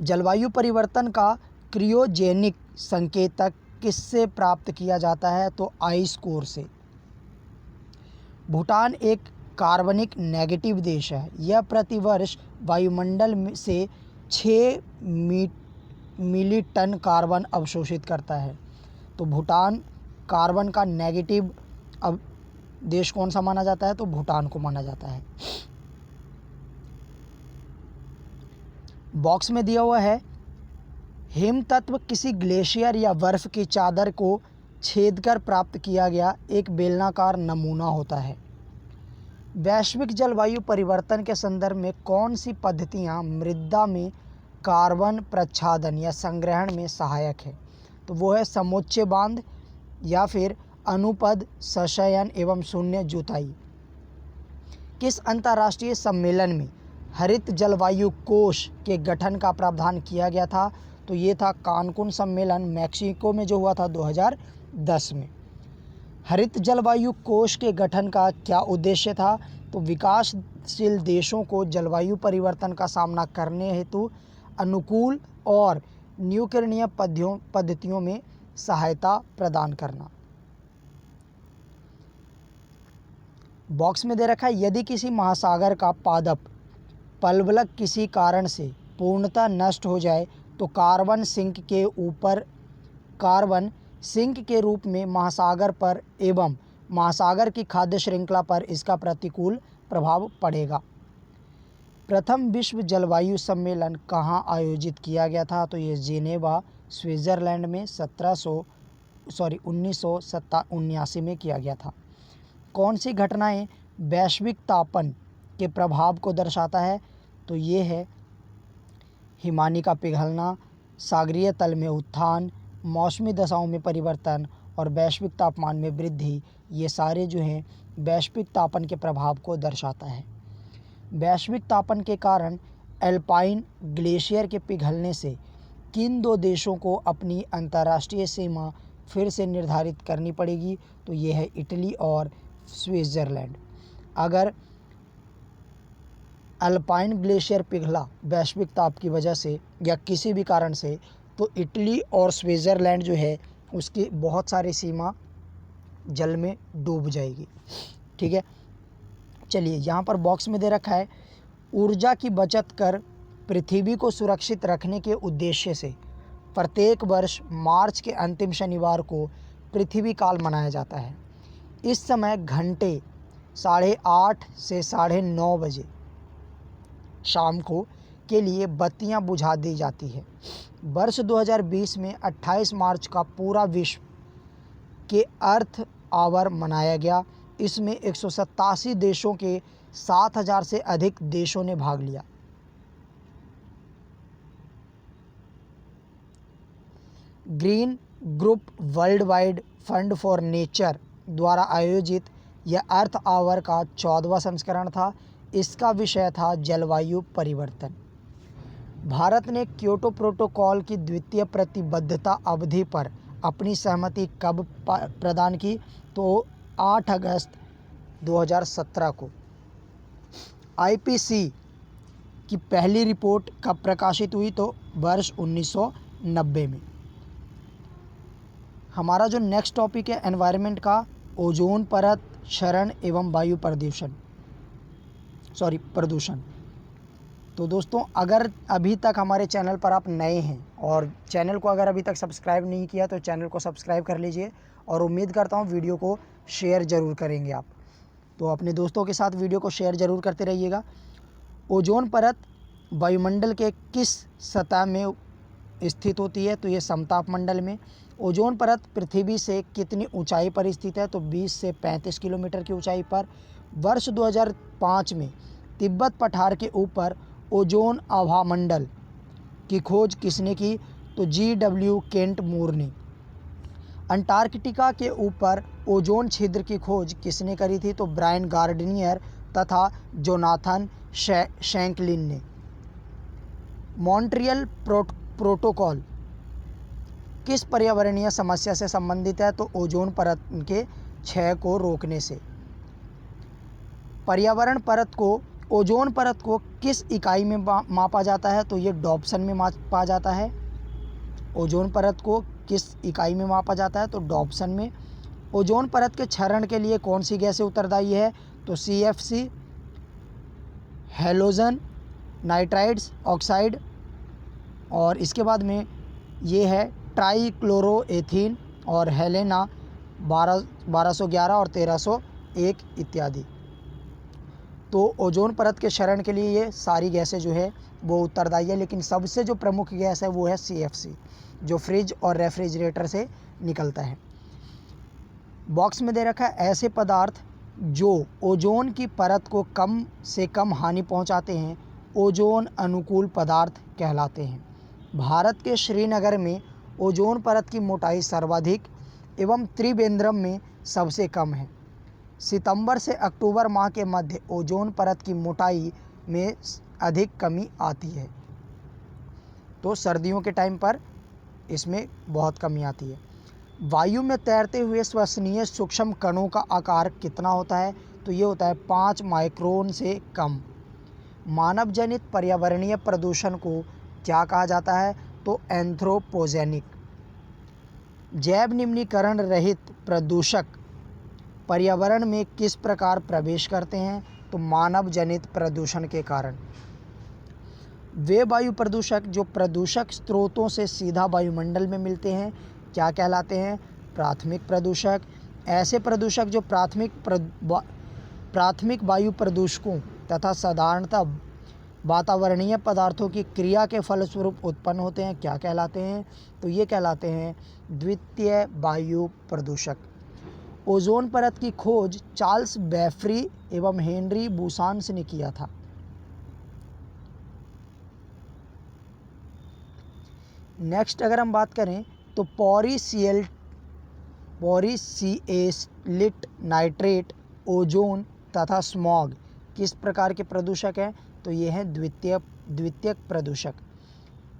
जलवायु परिवर्तन का क्रियोजेनिक संकेतक किससे प्राप्त किया जाता है? तो आइस कोर से। भूटान एक कार्बनिक नेगेटिव देश है। यह प्रतिवर्ष वायुमंडल से 6 मिली टन कार्बन अवशोषित करता है। तो भूटान कार्बन का नेगेटिव अब देश कौन सा माना जाता है? तो भूटान को माना जाता है। बॉक्स में दिया हुआ है हिम तत्व किसी ग्लेशियर या बर्फ की चादर को छेदकर प्राप्त किया गया एक बेलनाकार नमूना होता है। वैश्विक जलवायु परिवर्तन के संदर्भ में कौन सी पद्धतियाँ मृदा में कार्बन प्रच्छादन या संग्रहण में सहायक है? तो वो है समुच्चय बांध या फिर अनुपद सशयन एवं शून्य जुताई। किस अंतर्राष्ट्रीय सम्मेलन में हरित जलवायु कोष के गठन का प्रावधान किया गया था? तो ये था कानकुन सम्मेलन, मैक्सिको में जो हुआ था 2010 में। हरित जलवायु कोष के गठन का क्या उद्देश्य था? तो विकासशील देशों को जलवायु परिवर्तन का सामना करने हेतु अनुकूल और नवीकरणीय पद्धतियों में सहायता प्रदान करना। बॉक्स में दे रखा है, यदि किसी महासागर का पादप प्लवक किसी कारण से पूर्णतः नष्ट हो जाए तो कार्बन सिंक के रूप में महासागर पर एवं महासागर की खाद्य श्रृंखला पर इसका प्रतिकूल प्रभाव पड़ेगा। प्रथम विश्व जलवायु सम्मेलन कहाँ आयोजित किया गया था? तो ये जेनेवा स्विट्ज़रलैंड में 1979 में किया गया था। कौन सी घटनाएं वैश्विक तापन के प्रभाव को दर्शाता है? तो ये है हिमानी का पिघलना, सागरीय तल में उत्थान, मौसमी दशाओं में परिवर्तन और वैश्विक तापमान में वृद्धि। ये सारे जो हैं वैश्विक तापन के प्रभाव को दर्शाता है। वैश्विक तापन के कारण एल्पाइन ग्लेशियर के पिघलने से किन दो देशों को अपनी अंतर्राष्ट्रीय सीमा फिर से निर्धारित करनी पड़ेगी? तो ये है इटली और स्विट्ज़रलैंड। अगर अल्पाइन ग्लेशियर पिघला वैश्विक ताप की वजह से या किसी भी कारण से, तो इटली और स्विट्ज़रलैंड जो है उसकी बहुत सारी सीमा जल में डूब जाएगी। ठीक है, चलिए यहाँ पर बॉक्स में दे रखा है, ऊर्जा की बचत कर पृथ्वी को सुरक्षित रखने के उद्देश्य से प्रत्येक वर्ष मार्च के अंतिम शनिवार को पृथ्वी काल मनाया जाता है। इस समय घंटे 8:30 से 9:30 बजे शाम को के लिए बत्तियां बुझा दी जाती है। वर्ष 2020 में 28 मार्च का पूरा विश्व के अर्थ आवर मनाया गया। इसमें 187 देशों के 7,000 से अधिक देशों ने भाग लिया। Green group world wide fund for nature द्वारा आयोजित यह अर्थ आवर का 14वां संस्करण था। इसका विषय था जलवायु परिवर्तन। भारत ने क्योटो प्रोटोकॉल की द्वितीय प्रतिबद्धता अवधि पर अपनी सहमति कब प्रदान की? तो 8 अगस्त 2017 को। आईपीसी की पहली रिपोर्ट कब प्रकाशित हुई? तो वर्ष 1990 में। हमारा जो नेक्स्ट टॉपिक है एनवायरनमेंट का, ओजोन परत क्षरण एवं वायु प्रदूषण। तो दोस्तों, अगर अभी तक हमारे चैनल पर आप नए हैं और चैनल को अगर अभी तक सब्सक्राइब नहीं किया तो चैनल को सब्सक्राइब कर लीजिए और उम्मीद करता हूँ वीडियो को शेयर ज़रूर करेंगे आप। तो अपने दोस्तों के साथ वीडियो को शेयर ज़रूर करते रहिएगा। ओजोन परत वायुमंडल के किस सतह में स्थित होती है? तो ये समतापमंडल में। ओजोन परत पृथ्वी से कितनी ऊंचाई पर स्थित है? तो 20 से 35 किलोमीटर की ऊंचाई पर। वर्ष 2005 में तिब्बत पठार के ऊपर ओजोन आभामंडल की खोज किसने की? तो GW केंट मूर ने। अंटार्कटिका के ऊपर ओजोन छिद्र की खोज किसने करी थी? तो ब्रायन गार्डनियर तथा जोनाथन शैंकलिन ने। मॉन्ट्रियल प्रोटोकॉल किस पर्यावरणीय समस्या से संबंधित है? तो ओजोन परत के क्षय को रोकने से। ओजोन परत को किस इकाई में मापा जाता है? तो ये डॉप्सन में मापा जाता है। ओजोन परत को किस इकाई में मापा जाता है? तो डॉप्सन में। ओजोन परत के क्षरण के लिए कौन सी गैसें उत्तरदायी है? तो CFC, हैलोजन, नाइट्राइड्स ऑक्साइड, और इसके बाद में ये है ट्राइक्लोरोएथीन और हेलेना 1211 और 1301 इत्यादि। तो ओजोन परत के क्षरण के लिए ये सारी गैसें जो है वो उत्तरदायी है, लेकिन सबसे जो प्रमुख गैस है वो है CFC, जो फ्रिज और रेफ्रिजरेटर से निकलता है। बॉक्स में दे रखा है ऐसे पदार्थ जो ओजोन की परत को कम से कम हानि पहुंचाते हैं ओजोन अनुकूल पदार्थ कहलाते हैं। भारत के श्रीनगर में ओजोन परत की मोटाई सर्वाधिक एवं त्रिवेंद्रम में सबसे कम है। सितंबर से अक्टूबर माह के मध्य ओजोन परत की मोटाई में अधिक कमी आती है। तो सर्दियों के टाइम पर इसमें बहुत कमी आती है। वायु में तैरते हुए श्वसनीय सूक्ष्म कणों का आकार कितना होता है? तो ये होता है 5 माइक्रोन से कम। मानव जनित पर्यावरणीय प्रदूषण को क्या कहा जाता है? तो एंथ्रोपोजेनिक। जैव निम्नीकरण रहित प्रदूषक पर्यावरण में किस प्रकार प्रवेश करते हैं? तो मानव जनित प्रदूषण के कारण। वे वायु प्रदूषक जो प्रदूषक स्रोतों से सीधा वायुमंडल में मिलते हैं क्या कहलाते हैं? प्राथमिक प्रदूषक। ऐसे प्रदूषक जो प्राथमिक वायु प्रदूषकों तथा साधारणतः वातावरणीय पदार्थों की क्रिया के फलस्वरूप उत्पन्न होते हैं क्या कहलाते हैं? तो ये कहलाते हैं द्वितीय वायु प्रदूषक। ओजोन परत की खोज चार्ल्स बैफ्री एवं हेनरी बुसान्स ने किया था। नेक्स्ट अगर हम बात करें तो पॉलीसिएलिट नाइट्रेट, ओजोन तथा स्मॉग किस प्रकार के प्रदूषक हैं? तो ये हैं द्वितीयक प्रदूषक।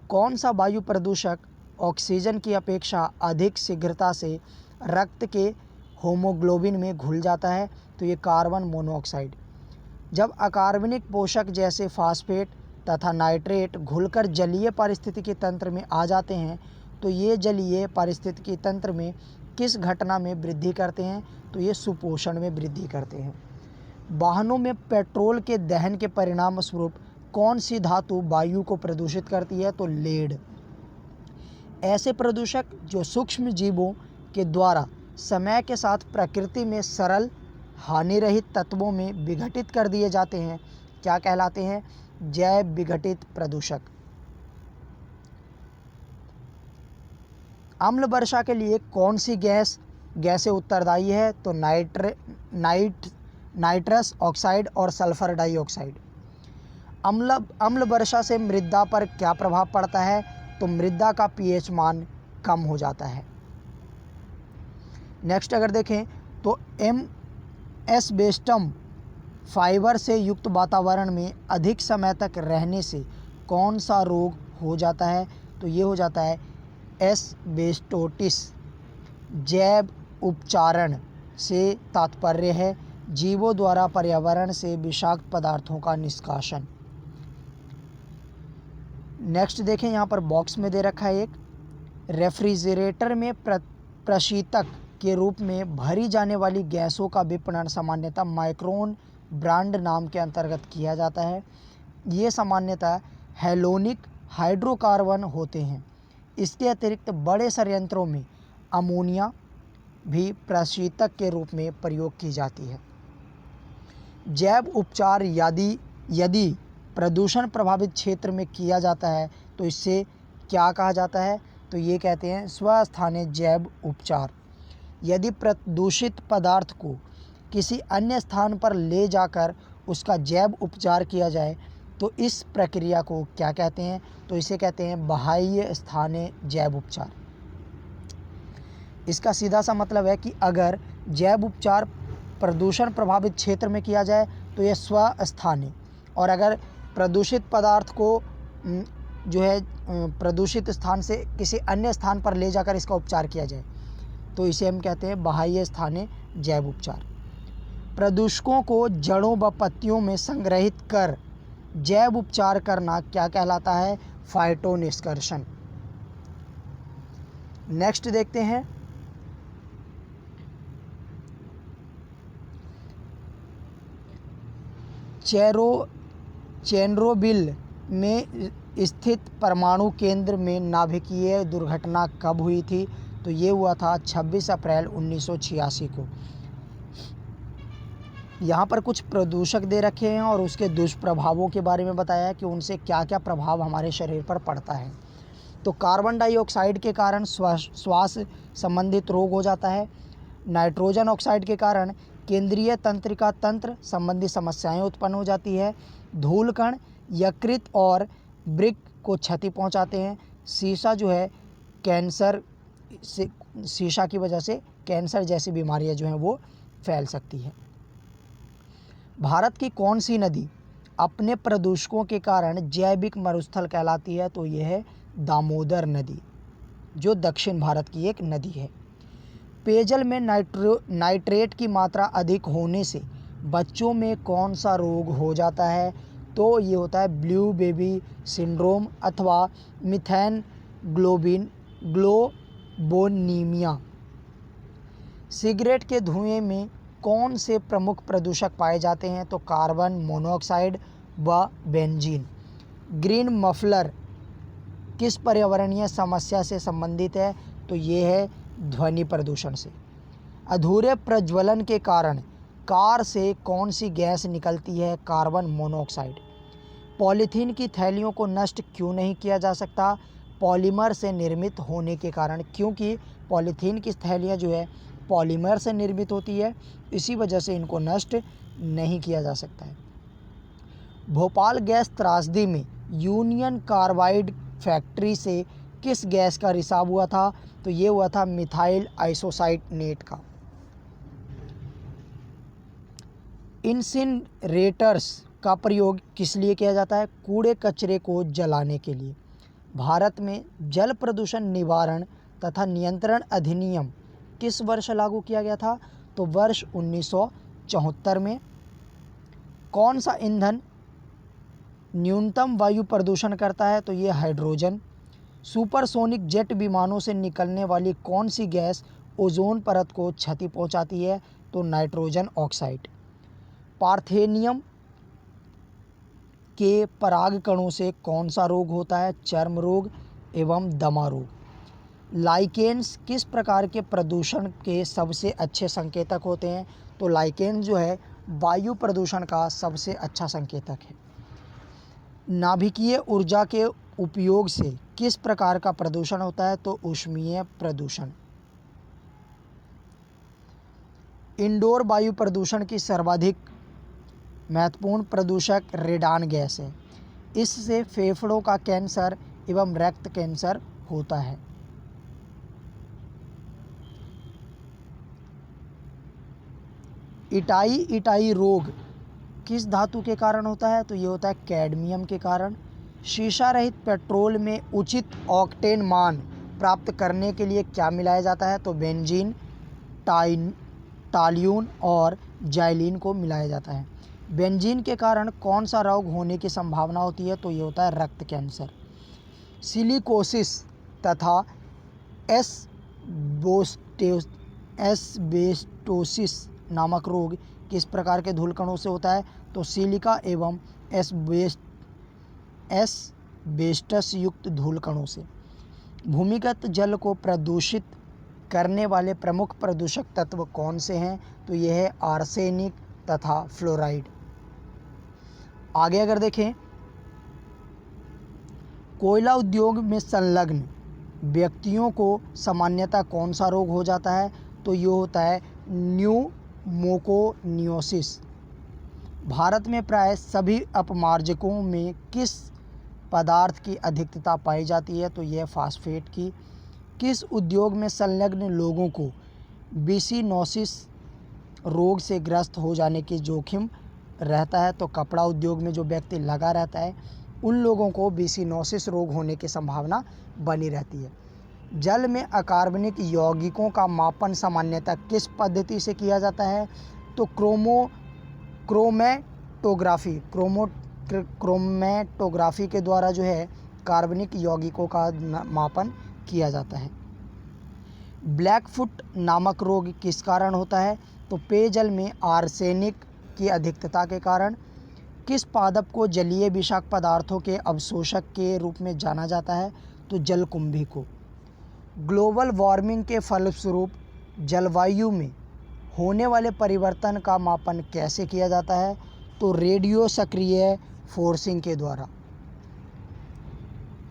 कौन सा वायु प्रदूषक ऑक्सीजन की अपेक्षा अधिक शीघ्रता से रक्त के होमोग्लोबिन में घुल जाता है? तो ये कार्बन मोनोऑक्साइड। जब अकार्बनिक पोषक जैसे फास्फेट तथा नाइट्रेट घुलकर जलीय पारिस्थितिकी तंत्र में आ जाते हैं तो ये जलीय पारिस्थितिकी तंत्र में किस घटना में वृद्धि करते हैं? तो ये सुपोषण में वृद्धि करते हैं। वाहनों में पेट्रोल के दहन के परिणाम स्वरूप कौन सी धातु वायु को प्रदूषित करती है? तो लेड। ऐसे प्रदूषक जो सूक्ष्म जीवों के द्वारा समय के साथ प्रकृति में सरल हानि रहित तत्वों में विघटित कर दिए जाते हैं क्या कहलाते हैं? जैव विघटित प्रदूषक। अम्ल वर्षा के लिए कौन सी गैसें उत्तरदायी है? तो नाइट्रस ऑक्साइड और सल्फर डाइऑक्साइड। अम्ल वर्षा से मृदा पर क्या प्रभाव पड़ता है? तो मृदा का पीएच मान कम हो जाता है। नेक्स्ट अगर देखें तो एस्बेस्टस फाइबर से युक्त वातावरण में अधिक समय तक रहने से कौन सा रोग हो जाता है? तो ये हो जाता है एस्बेस्टोसिस। जैव उपचारण से तात्पर्य है जीवों द्वारा पर्यावरण से विषाक्त पदार्थों का निष्कासन। नेक्स्ट देखें यहाँ पर बॉक्स में दे रखा है एक रेफ्रिजरेटर में प्रशीतक के रूप में भरी जाने वाली गैसों का विपणन सामान्यतः माइक्रोन ब्रांड नाम के अंतर्गत किया जाता है। ये सामान्यतः हैलोनिक हाइड्रोकार्बन होते हैं। इसके अतिरिक्त बड़े संयंत्रों में अमोनिया भी प्रशीतक के रूप में प्रयोग की जाती है। जैव उपचार यदि प्रदूषण प्रभावित क्षेत्र में किया जाता है तो इससे क्या कहा जाता है? तो ये कहते हैं स्वस्थानीय जैव उपचार। यदि प्रदूषित पदार्थ को किसी अन्य स्थान पर ले जाकर उसका जैव उपचार किया जाए तो इस प्रक्रिया को क्या कहते हैं? तो इसे कहते हैं बाह्य स्थानीय जैव उपचार। इसका सीधा सा मतलब है कि अगर जैव उपचार प्रदूषण प्रभावित क्षेत्र में किया जाए तो यह स्वस्थानीय, और अगर प्रदूषित पदार्थ को जो है प्रदूषित स्थान से किसी अन्य स्थान पर ले जाकर इसका उपचार किया जाए तो इसे हम कहते हैं बाह्य स्थानीय जैव उपचार। प्रदूषकों को जड़ों व पत्तियों में संग्रहित कर जैव उपचार करना क्या कहलाता है? फाइटोनिष्कर्षण। नेक्स्ट देखते हैं चेरनोबिल में स्थित परमाणु केंद्र में नाभिकीय दुर्घटना कब हुई थी? तो ये हुआ था 26 अप्रैल 1986 को। यहाँ पर कुछ प्रदूषक दे रखे हैं और उसके दुष्प्रभावों के बारे में बताया है कि उनसे क्या क्या प्रभाव हमारे शरीर पर पड़ता है। तो कार्बन डाइऑक्साइड के कारण श्वास संबंधित रोग हो जाता है। नाइट्रोजन ऑक्साइड के कारण केंद्रीय तंत्रिका तंत्र संबंधी समस्याएं उत्पन्न हो जाती है। धूलकण यकृत और वृक्क को क्षति पहुंचाते हैं। शीशा जो है कैंसर से, शीशा की वजह से कैंसर जैसी बीमारियां जो हैं वो फैल सकती है। भारत की कौन सी नदी अपने प्रदूषकों के कारण जैविक मरुस्थल कहलाती है? तो यह है दामोदर नदी, जो दक्षिण भारत की एक नदी है। पेयजल में नाइट्रेट की मात्रा अधिक होने से बच्चों में कौन सा रोग हो जाता है? तो ये होता है ब्लू बेबी सिंड्रोम अथवा मिथेन ग्लोबोनीमिया। सिगरेट के धुएं में कौन से प्रमुख प्रदूषक पाए जाते हैं? तो कार्बन मोनोऑक्साइड व बेंजीन। ग्रीन मफलर किस पर्यावरणीय समस्या से संबंधित है? तो ये है ध्वनि प्रदूषण से। अधूरे प्रज्वलन के कारण कार से कौन सी गैस निकलती है? Carbon monoxide. पॉलीथीन की थैलियों को नष्ट क्यों नहीं किया जा सकता? पॉलीमर से निर्मित होने के कारण, क्योंकि पॉलीथीन की थैलियाँ जो है पॉलीमर से निर्मित होती है, इसी वजह से इनको नष्ट नहीं किया जा सकता है। भोपाल गैस त्रासदी में यूनियन कार्बाइड फैक्ट्री से किस गैस का रिसाव हुआ था? तो ये हुआ था मिथाइल आइसोसाइनेट का। इंसिनरेटर्स का प्रयोग किस लिए किया जाता है? कूड़े कचरे को जलाने के लिए। भारत में जल प्रदूषण निवारण तथा नियंत्रण अधिनियम किस वर्ष लागू किया गया था? तो वर्ष 1974 में। कौन सा ईंधन न्यूनतम वायु प्रदूषण करता है? तो ये हाइड्रोजन। सुपरसोनिक जेट विमानों से निकलने वाली कौन सी गैस ओजोन परत को क्षति पहुंचाती है? तो नाइट्रोजन ऑक्साइड। पार्थेनियम के परागकणों से कौन सा रोग होता है? चर्म रोग एवं दमा रोग। लाइकेन्स किस प्रकार के प्रदूषण के सबसे अच्छे संकेतक होते हैं? तो लाइकेन जो है वायु प्रदूषण का सबसे अच्छा संकेतक है। नाभिकीय ऊर्जा के उपयोग से किस प्रकार का प्रदूषण होता है? तो ऊष्मीय प्रदूषण। इंडोर वायु प्रदूषण की सर्वाधिक महत्वपूर्ण प्रदूषक रेडान गैस है। इससे फेफड़ों का कैंसर एवं रक्त कैंसर होता है। इटाई रोग किस धातु के कारण होता है? तो ये होता है कैडमियम के कारण। शीशा रहित पेट्रोल में उचित ऑक्टेन मान प्राप्त करने के लिए क्या मिलाया जाता है? तो बेंजीन, टाल्यून और जाइलिन को मिलाया जाता है। बेंजीन के कारण कौन सा रोग होने की संभावना होती है? तो ये होता है रक्त कैंसर। सिलिकोसिस तथा एस्बेस्टोसिस नामक रोग किस प्रकार के धूलकणों से होता है? तो सिलिका एवं एस्बेस्टस युक्त धूलकणों से। भूमिगत जल को प्रदूषित करने वाले प्रमुख प्रदूषक तत्व कौन से हैं? तो यह है आर्सेनिक तथा फ्लोराइड। आगे अगर देखें, कोयला उद्योग में संलग्न व्यक्तियों को सामान्यतः कौन सा रोग हो जाता है? तो ये होता है न्यूमोकोनियोसिस। भारत में प्राय सभी अपमार्जकों में किस पदार्थ की अधिकता पाई जाती है? तो यह फास्फेट की। किस उद्योग में संलग्न लोगों को बिसिनोसिस रोग से ग्रस्त हो जाने की जोखिम रहता है? तो कपड़ा उद्योग में जो व्यक्ति लगा रहता है उन लोगों को बिसिनोसिस रोग होने की संभावना बनी रहती है। जल में अकार्बनिक यौगिकों का मापन सामान्यतः किस पद्धति से किया जाता है? तो क्रोमेटोग्राफी के द्वारा जो है कार्बनिक यौगिकों का मापन किया जाता है। ब्लैकफुट नामक रोग किस कारण होता है? तो पेयजल में आर्सेनिक की अधिकता के कारण। किस पादप को जलीय विषाक्त पदार्थों के अवशोषक के रूप में जाना जाता है? तो जलकुंभी को। ग्लोबल वार्मिंग के फलस्वरूप जलवायु में होने वाले परिवर्तन का मापन कैसे किया जाता है? तो रेडियो सक्रिय फोर्सिंग के द्वारा।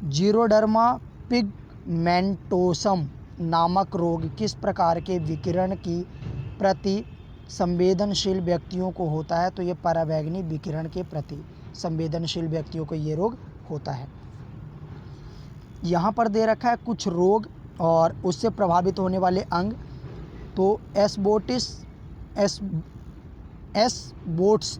जीरोडर्मा पिगमेंटोसम नामक रोग किस प्रकार के विकिरण की प्रति संवेदनशील व्यक्तियों को होता है। तो ये पराबैंगनी विकिरण के प्रति संवेदनशील व्यक्तियों को ये रोग होता है। यहाँ पर दे रखा है कुछ रोग और उससे प्रभावित होने वाले अंग। तो एस्बोट्स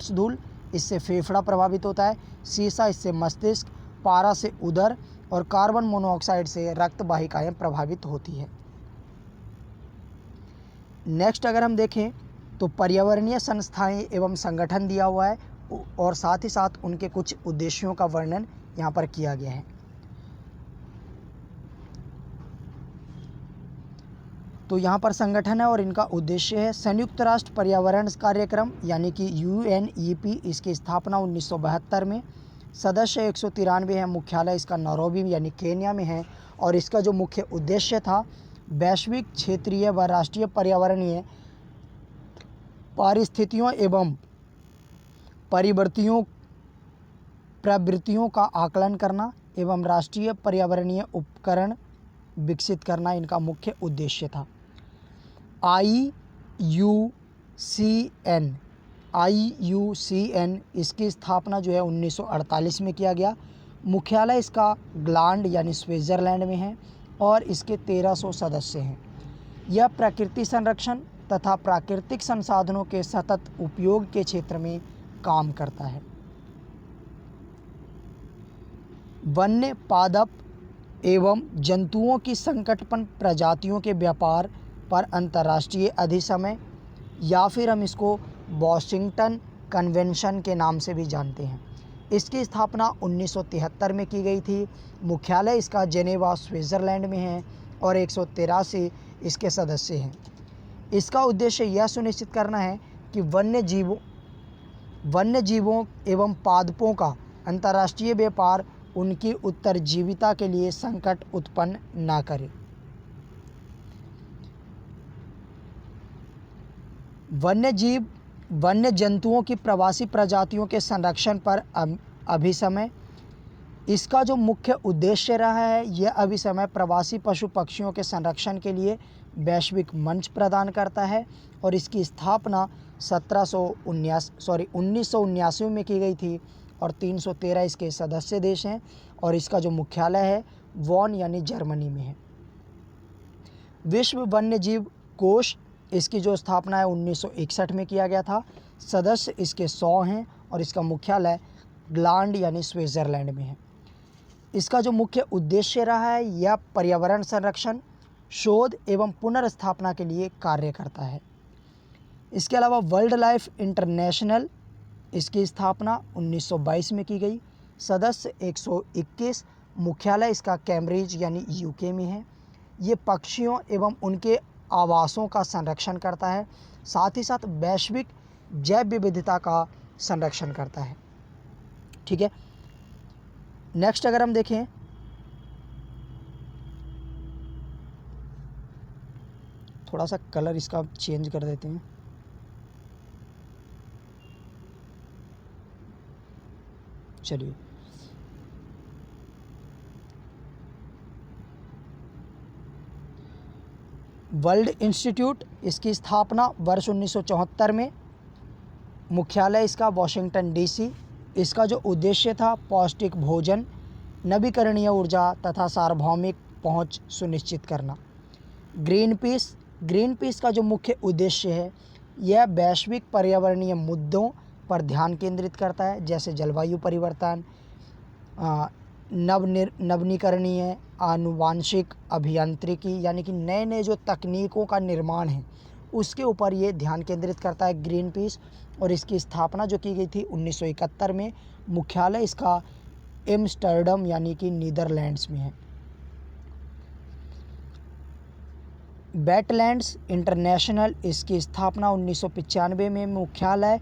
धूल इससे फेफड़ा प्रभावित होता है, सीसा इससे मस्तिष्क, पारा से उदर और कार्बन मोनोऑक्साइड से रक्त वाहिकाएं प्रभावित होती है। नेक्स्ट अगर हम देखें तो पर्यावरणीय संस्थाएं एवं संगठन दिया हुआ है और साथ ही साथ उनके कुछ उद्देश्यों का वर्णन यहाँ पर किया गया है। तो यहाँ पर संगठन है और इनका उद्देश्य है संयुक्त राष्ट्र पर्यावरण कार्यक्रम यानी कि UNEP। इसकी स्थापना 1972 में, सदस्य 193 है, मुख्यालय इसका नैरोबी यानी केन्या में है और इसका जो मुख्य उद्देश्य था वैश्विक, क्षेत्रीय व राष्ट्रीय पर्यावरणीय परिस्थितियों एवं प्रवृत्तियों का आकलन करना एवं राष्ट्रीय पर्यावरणीय उपकरण विकसित करना इनका मुख्य उद्देश्य था। IUCN इसकी स्थापना जो है 1948 में किया गया। मुख्यालय इसका ग्लांड यानी स्विट्ज़रलैंड में है और इसके 1300 सदस्य हैं। यह प्रकृति संरक्षण तथा प्राकृतिक संसाधनों के सतत उपयोग के क्षेत्र में काम करता है। वन्य पादप एवं जंतुओं की संकटपन प्रजातियों के व्यापार पर अंतर्राष्ट्रीय अधिसमय या फिर हम इसको वॉशिंगटन कन्वेंशन के नाम से भी जानते हैं। इसकी स्थापना 1973 में की गई थी। मुख्यालय इसका जेनेवा स्विट्ज़रलैंड में है और 183 इसके सदस्य हैं। इसका उद्देश्य यह सुनिश्चित करना है कि वन्य जीवों एवं पादपों का अंतर्राष्ट्रीय व्यापार उनकी उत्तरजीविता के लिए संकट उत्पन्न न करे। वन्य जंतुओं की प्रवासी प्रजातियों के संरक्षण पर अभिसमय इसका जो मुख्य उद्देश्य रहा है, यह अभिसमय प्रवासी पशु पक्षियों के संरक्षण के लिए वैश्विक मंच प्रदान करता है और इसकी स्थापना 1979 में की गई थी और 313 इसके सदस्य देश हैं और इसका जो मुख्यालय है वॉन यानी जर्मनी में है। विश्व वन्य जीव कोष इसकी जो स्थापना है 1961 में किया गया था। सदस्य इसके 100 हैं और इसका मुख्यालय ग्लांड यानी स्विट्ज़रलैंड में है। इसका जो मुख्य उद्देश्य रहा है, यह पर्यावरण संरक्षण, शोध एवं पुनर्स्थापना के लिए कार्य करता है। इसके अलावा वर्ल्ड लाइफ इंटरनेशनल इसकी स्थापना 1922 में की गई। सदस्य 121, मुख्यालय इसका कैम्ब्रिज यानी UK में है। ये पक्षियों एवं उनके आवासों का संरक्षण करता है, साथ ही साथ वैश्विक जैव विविधता का संरक्षण करता है। ठीक है, नेक्स्ट अगर हम देखें थोड़ा सा कलर इसका चेंज कर देते हैं। चलिए, वर्ल्ड इंस्टीट्यूट इसकी स्थापना वर्ष 1974 में, मुख्यालय इसका वॉशिंगटन DC। इसका जो उद्देश्य था पौष्टिक भोजन, नवीकरणीय ऊर्जा तथा सार्वभौमिक पहुंच सुनिश्चित करना। ग्रीन पीस का जो मुख्य उद्देश्य है, यह वैश्विक पर्यावरणीय मुद्दों पर ध्यान केंद्रित करता है, जैसे जलवायु परिवर्तन, नवीकरणीय आनुवांशिक अभियांत्रिकी यानी कि नए नए जो तकनीकों का निर्माण है उसके ऊपर ये ध्यान केंद्रित करता है ग्रीन पीस। और इसकी स्थापना जो की गई थी 1971 में, मुख्यालय इसका एम्स्टर्डम यानी कि नीदरलैंड्स में है। वेटलैंड्स इंटरनेशनल इसकी स्थापना 1995 में, मुख्यालय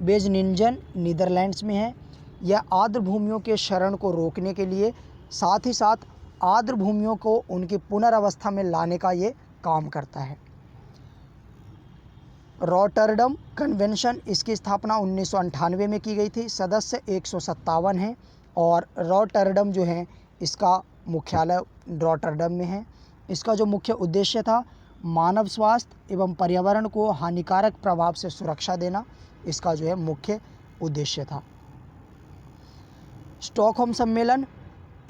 वेजनिंजन नीदरलैंड्स में है। यह आर्द्र भूमियों के क्षरण को रोकने के लिए साथ ही साथ आर्द्र भूमियों को उनकी पुनर्वस्था में लाने का ये काम करता है। रॉटरडम कन्वेंशन इसकी स्थापना 1998 में की गई थी। सदस्य 157 हैं और रॉटरडम जो है इसका मुख्यालय रॉटरडम में है इसका जो मुख्य उद्देश्य था मानव स्वास्थ्य एवं पर्यावरण को हानिकारक प्रभाव से सुरक्षा देना, इसका जो है मुख्य उद्देश्य था। स्टॉकहोम सम्मेलन,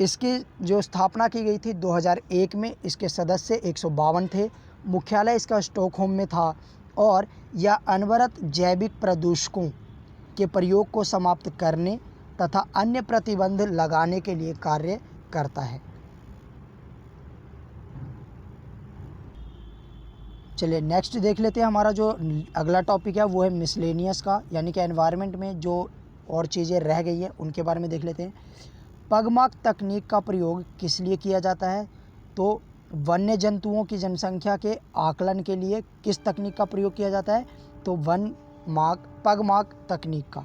इसकी जो स्थापना की गई थी 2001 में, इसके सदस्य 152 थे। मुख्यालय इसका स्टॉकहोम में था और यह अनवरत जैविक प्रदूषकों के प्रयोग को समाप्त करने तथा अन्य प्रतिबंध लगाने के लिए कार्य करता है। चलिए नेक्स्ट देख लेते हैं। हमारा जो अगला टॉपिक है वो है मिसलेनियस का, यानी कि एनवायरनमेंट में जो और चीज़ें रह गई हैं उनके बारे में देख लेते हैं। पगमार्क तकनीक का प्रयोग किस लिए किया जाता है? तो वन्य जंतुओं की जनसंख्या के आकलन के लिए किस तकनीक का प्रयोग किया जाता है? तो पगमार्क तकनीक का।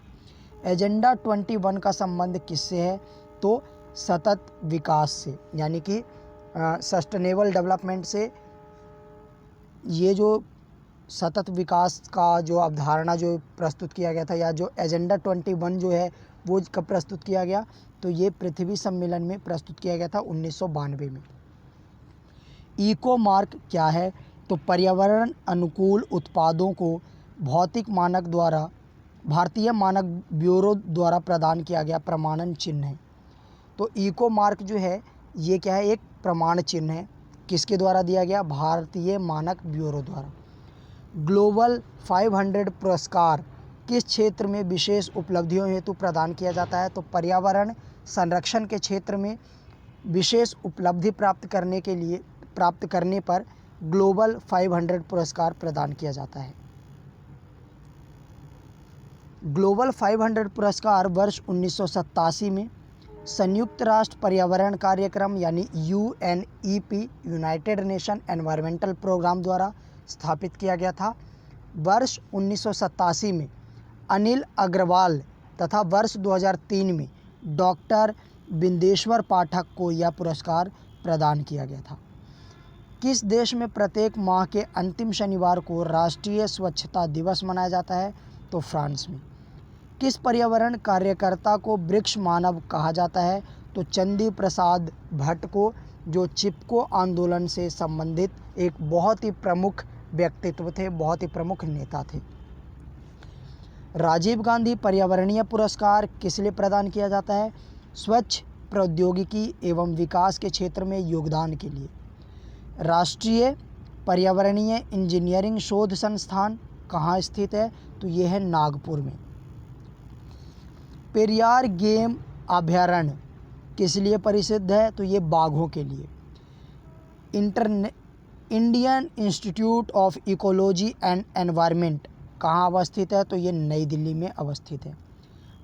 एजेंडा 21 का संबंध किससे है? तो सतत विकास से, यानी कि सस्टेनेबल डेवलपमेंट से। ये जो सतत विकास का जो अवधारणा जो प्रस्तुत किया गया था, या जो एजेंडा 21 जो है वो कब प्रस्तुत किया गया? तो ये पृथ्वी सम्मेलन में प्रस्तुत किया गया था 1992 में। इको मार्क क्या है? तो पर्यावरण अनुकूल उत्पादों को भौतिक मानक द्वारा भारतीय मानक ब्यूरो द्वारा प्रदान किया गया प्रमाणन चिन्ह है। तो इको मार्क जो है ये क्या है? एक प्रमाण चिन्ह है। किसके द्वारा दिया गया? भारतीय मानक ब्यूरो द्वारा। ग्लोबल 500 पुरस्कार किस क्षेत्र में विशेष उपलब्धियों हेतु प्रदान किया जाता है? तो पर्यावरण संरक्षण के क्षेत्र में विशेष उपलब्धि प्राप्त करने पर ग्लोबल 500 पुरस्कार प्रदान किया जाता है। ग्लोबल 500 पुरस्कार वर्ष 1987 में संयुक्त राष्ट्र पर्यावरण कार्यक्रम यानी UNEP, United Nation Environmental Programme द्वारा स्थापित किया गया था। वर्ष 1987 में अनिल अग्रवाल तथा वर्ष 2003 में डॉक्टर बिंदेश्वर पाठक को यह पुरस्कार प्रदान किया गया था। किस देश में प्रत्येक माह के अंतिम शनिवार को राष्ट्रीय स्वच्छता दिवस मनाया जाता है? तो फ्रांस में। किस पर्यावरण कार्यकर्ता को वृक्ष मानव कहा जाता है? तो चंदी प्रसाद भट्ट को, जो चिपको आंदोलन से संबंधित एक बहुत ही प्रमुख व्यक्तित्व थे, बहुत ही प्रमुख नेता थे। राजीव गांधी पर्यावरणीय पुरस्कार किस लिए प्रदान किया जाता है? स्वच्छ प्रौद्योगिकी एवं विकास के क्षेत्र में योगदान के लिए। राष्ट्रीय पर्यावरणीय इंजीनियरिंग शोध संस्थान कहाँ स्थित है? तो ये है नागपुर में। पेरियार गेम अभयारण्य किस लिए प्रसिद्ध है? तो ये बाघों के लिए। Indian institute of ecology and environment कहाँ अवस्थित है? तो ये नई दिल्ली में अवस्थित है।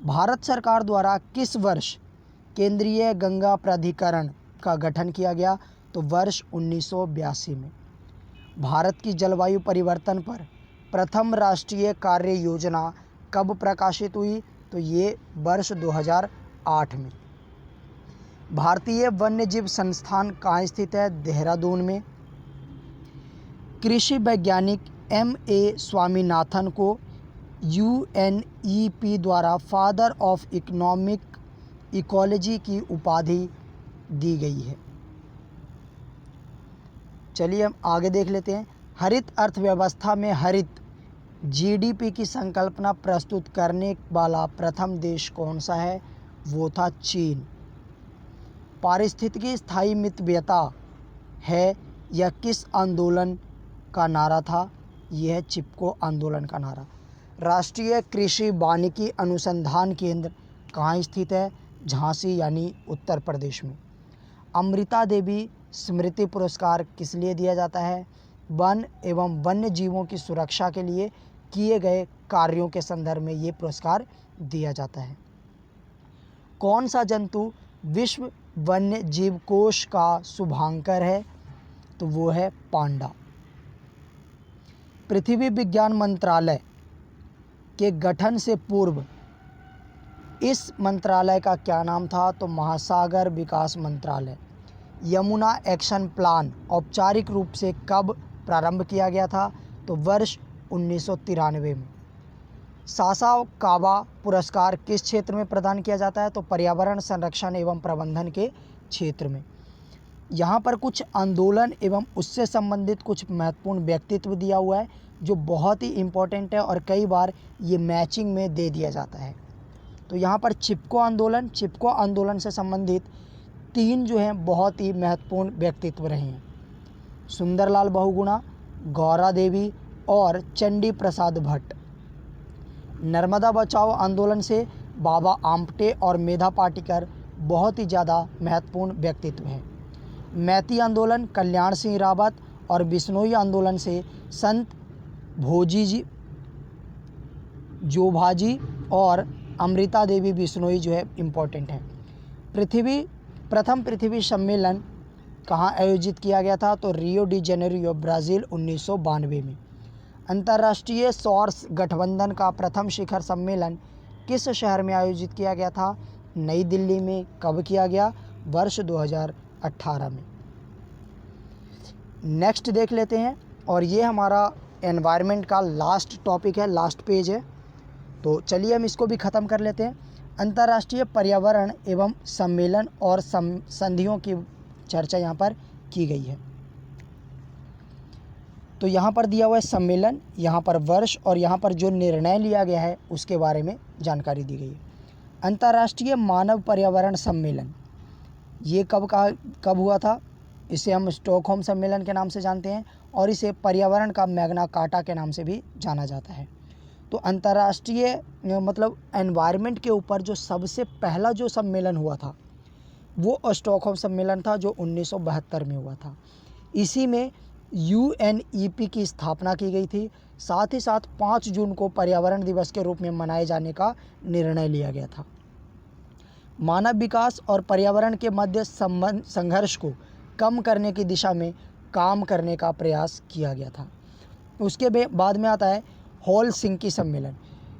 भारत सरकार द्वारा किस वर्ष केंद्रीय गंगा प्राधिकरण का गठन किया गया? तो वर्ष 1982 में। भारत की जलवायु परिवर्तन पर प्रथम राष्ट्रीय कार्य योजना कब प्रकाशित हुई? तो ये वर्ष 2008 में। भारतीय वन्यजीव संस्थान कहाँ स्थित है? देहरादून में। कृषि वैज्ञानिक MA स्वामीनाथन को UNEP द्वारा फादर ऑफ इकोनॉमिक इकोलॉजी की उपाधि दी गई है। चलिए हम आगे देख लेते हैं। हरित अर्थव्यवस्था में हरित GDP की संकल्पना प्रस्तुत करने वाला प्रथम देश कौन सा है? वो था चीन। पारिस्थितिकी स्थायी मितव्ययता है यह किस आंदोलन का नारा था? यह है चिपको आंदोलन का नारा। राष्ट्रीय कृषि वानिकी अनुसंधान केंद्र कहाँ स्थित है? झांसी यानी उत्तर प्रदेश में। अमृता देवी स्मृति पुरस्कार किस लिए दिया जाता है? वन एवं वन्य जीवों की सुरक्षा के लिए किए गए कार्यों के संदर्भ में ये पुरस्कार दिया जाता है। कौन सा जंतु विश्व वन्य जीव कोष का शुभांकर है? तो वो है पांडा। पृथ्वी विज्ञान मंत्रालय के गठन से पूर्व इस मंत्रालय का क्या नाम था? तो महासागर विकास मंत्रालय। यमुना एक्शन प्लान औपचारिक रूप से कब प्रारंभ किया गया था? तो वर्ष 1993 में। सासाकावा पुरस्कार किस क्षेत्र में प्रदान किया जाता है? तो पर्यावरण संरक्षण एवं प्रबंधन के क्षेत्र में। यहाँ पर कुछ आंदोलन एवं उससे संबंधित कुछ महत्वपूर्ण व्यक्तित्व दिया हुआ है जो बहुत ही इम्पोर्टेंट है और कई बार ये मैचिंग में दे दिया जाता है। तो यहाँ पर चिपको आंदोलन से संबंधित 3 जो हैं बहुत ही महत्वपूर्ण व्यक्तित्व रहे हैं, सुंदरलाल बहुगुणा, गौरा देवी और चंडी प्रसाद भट्ट। नर्मदा बचाओ आंदोलन से बाबा आमटे और मेधा पाटिकर बहुत ही ज़्यादा महत्वपूर्ण व्यक्तित्व हैं। मैती आंदोलन कल्याण सिंह रावत और बिश्नोई आंदोलन से संत भोजी जी जोभाजी और अमृता देवी बिश्नोई जो है इम्पोर्टेंट है। प्रथम पृथ्वी सम्मेलन कहाँ आयोजित किया गया था? तो रियो डी जेनेरियो ब्राज़ील 1992 में। अंतर्राष्ट्रीय सौर गठबंधन का प्रथम शिखर सम्मेलन किस शहर में आयोजित किया गया था? नई दिल्ली में। कब किया गया? वर्ष 2018 में। नेक्स्ट देख लेते हैं, और ये हमारा एनवायरनमेंट का लास्ट टॉपिक है, लास्ट पेज है, तो चलिए हम इसको भी ख़त्म कर लेते हैं। अंतर्राष्ट्रीय पर्यावरण एवं सम्मेलन और संधियों की चर्चा यहाँ पर की गई है। तो यहाँ पर दिया हुआ है सम्मेलन, यहाँ पर वर्ष और यहाँ पर जो निर्णय लिया गया है उसके बारे में जानकारी दी गई है। अंतर्राष्ट्रीय मानव पर्यावरण सम्मेलन ये कब हुआ था? इसे हम स्टॉकहोम सम्मेलन के नाम से जानते हैं और इसे पर्यावरण का मैग्ना कार्टा के नाम से भी जाना जाता है। तो अंतर्राष्ट्रीय मतलब एनवायरनमेंट के ऊपर जो सबसे पहला जो सम्मेलन हुआ था वो स्टॉकहोम सम्मेलन था जो 1972 में हुआ था। इसी में UNEP की स्थापना की गई थी। साथ ही साथ 5 जून को पर्यावरण दिवस के रूप में मनाए जाने का निर्णय लिया गया था। मानव विकास और पर्यावरण के मध्य संघर्ष को कम करने की दिशा में काम करने का प्रयास किया गया था। उसके बाद में आता है हेलसिंकी सम्मेलन,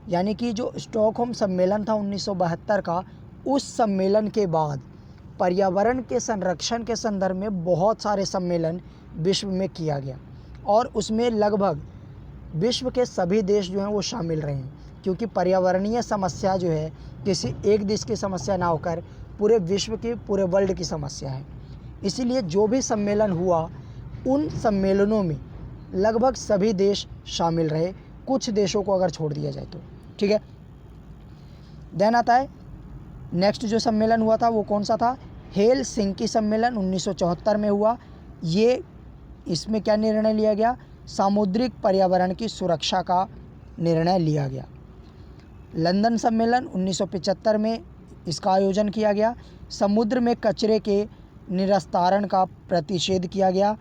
यानी कि जो स्टॉकहोम सम्मेलन था 1972 का, उस सम्मेलन के बाद पर्यावरण के संरक्षण के संदर्भ में बहुत सारे सम्मेलन विश्व में किया गया और उसमें लगभग विश्व के सभी देश जो हैं वो शामिल रहे हैं, क्योंकि पर्यावरणीय समस्या जो है किसी एक देश की समस्या ना होकर पूरे विश्व की, पूरे वर्ल्ड की समस्या है। इसीलिए जो भी सम्मेलन हुआ उन सम्मेलनों में लगभग सभी देश शामिल रहे, कुछ देशों को अगर छोड़ दिया जाए तो, ठीक है। देन आता है नेक्स्ट जो सम्मेलन हुआ था वो कौन सा था? हेलसिंकी सम्मेलन 1974 में हुआ। ये इसमें क्या निर्णय लिया गया? सामुद्रिक पर्यावरण की सुरक्षा का निर्णय लिया गया। लंदन सम्मेलन 1975 में इसका आयोजन किया गया। समुद्र में कचरे के निस्तारण का प्रतिषेध किया गया।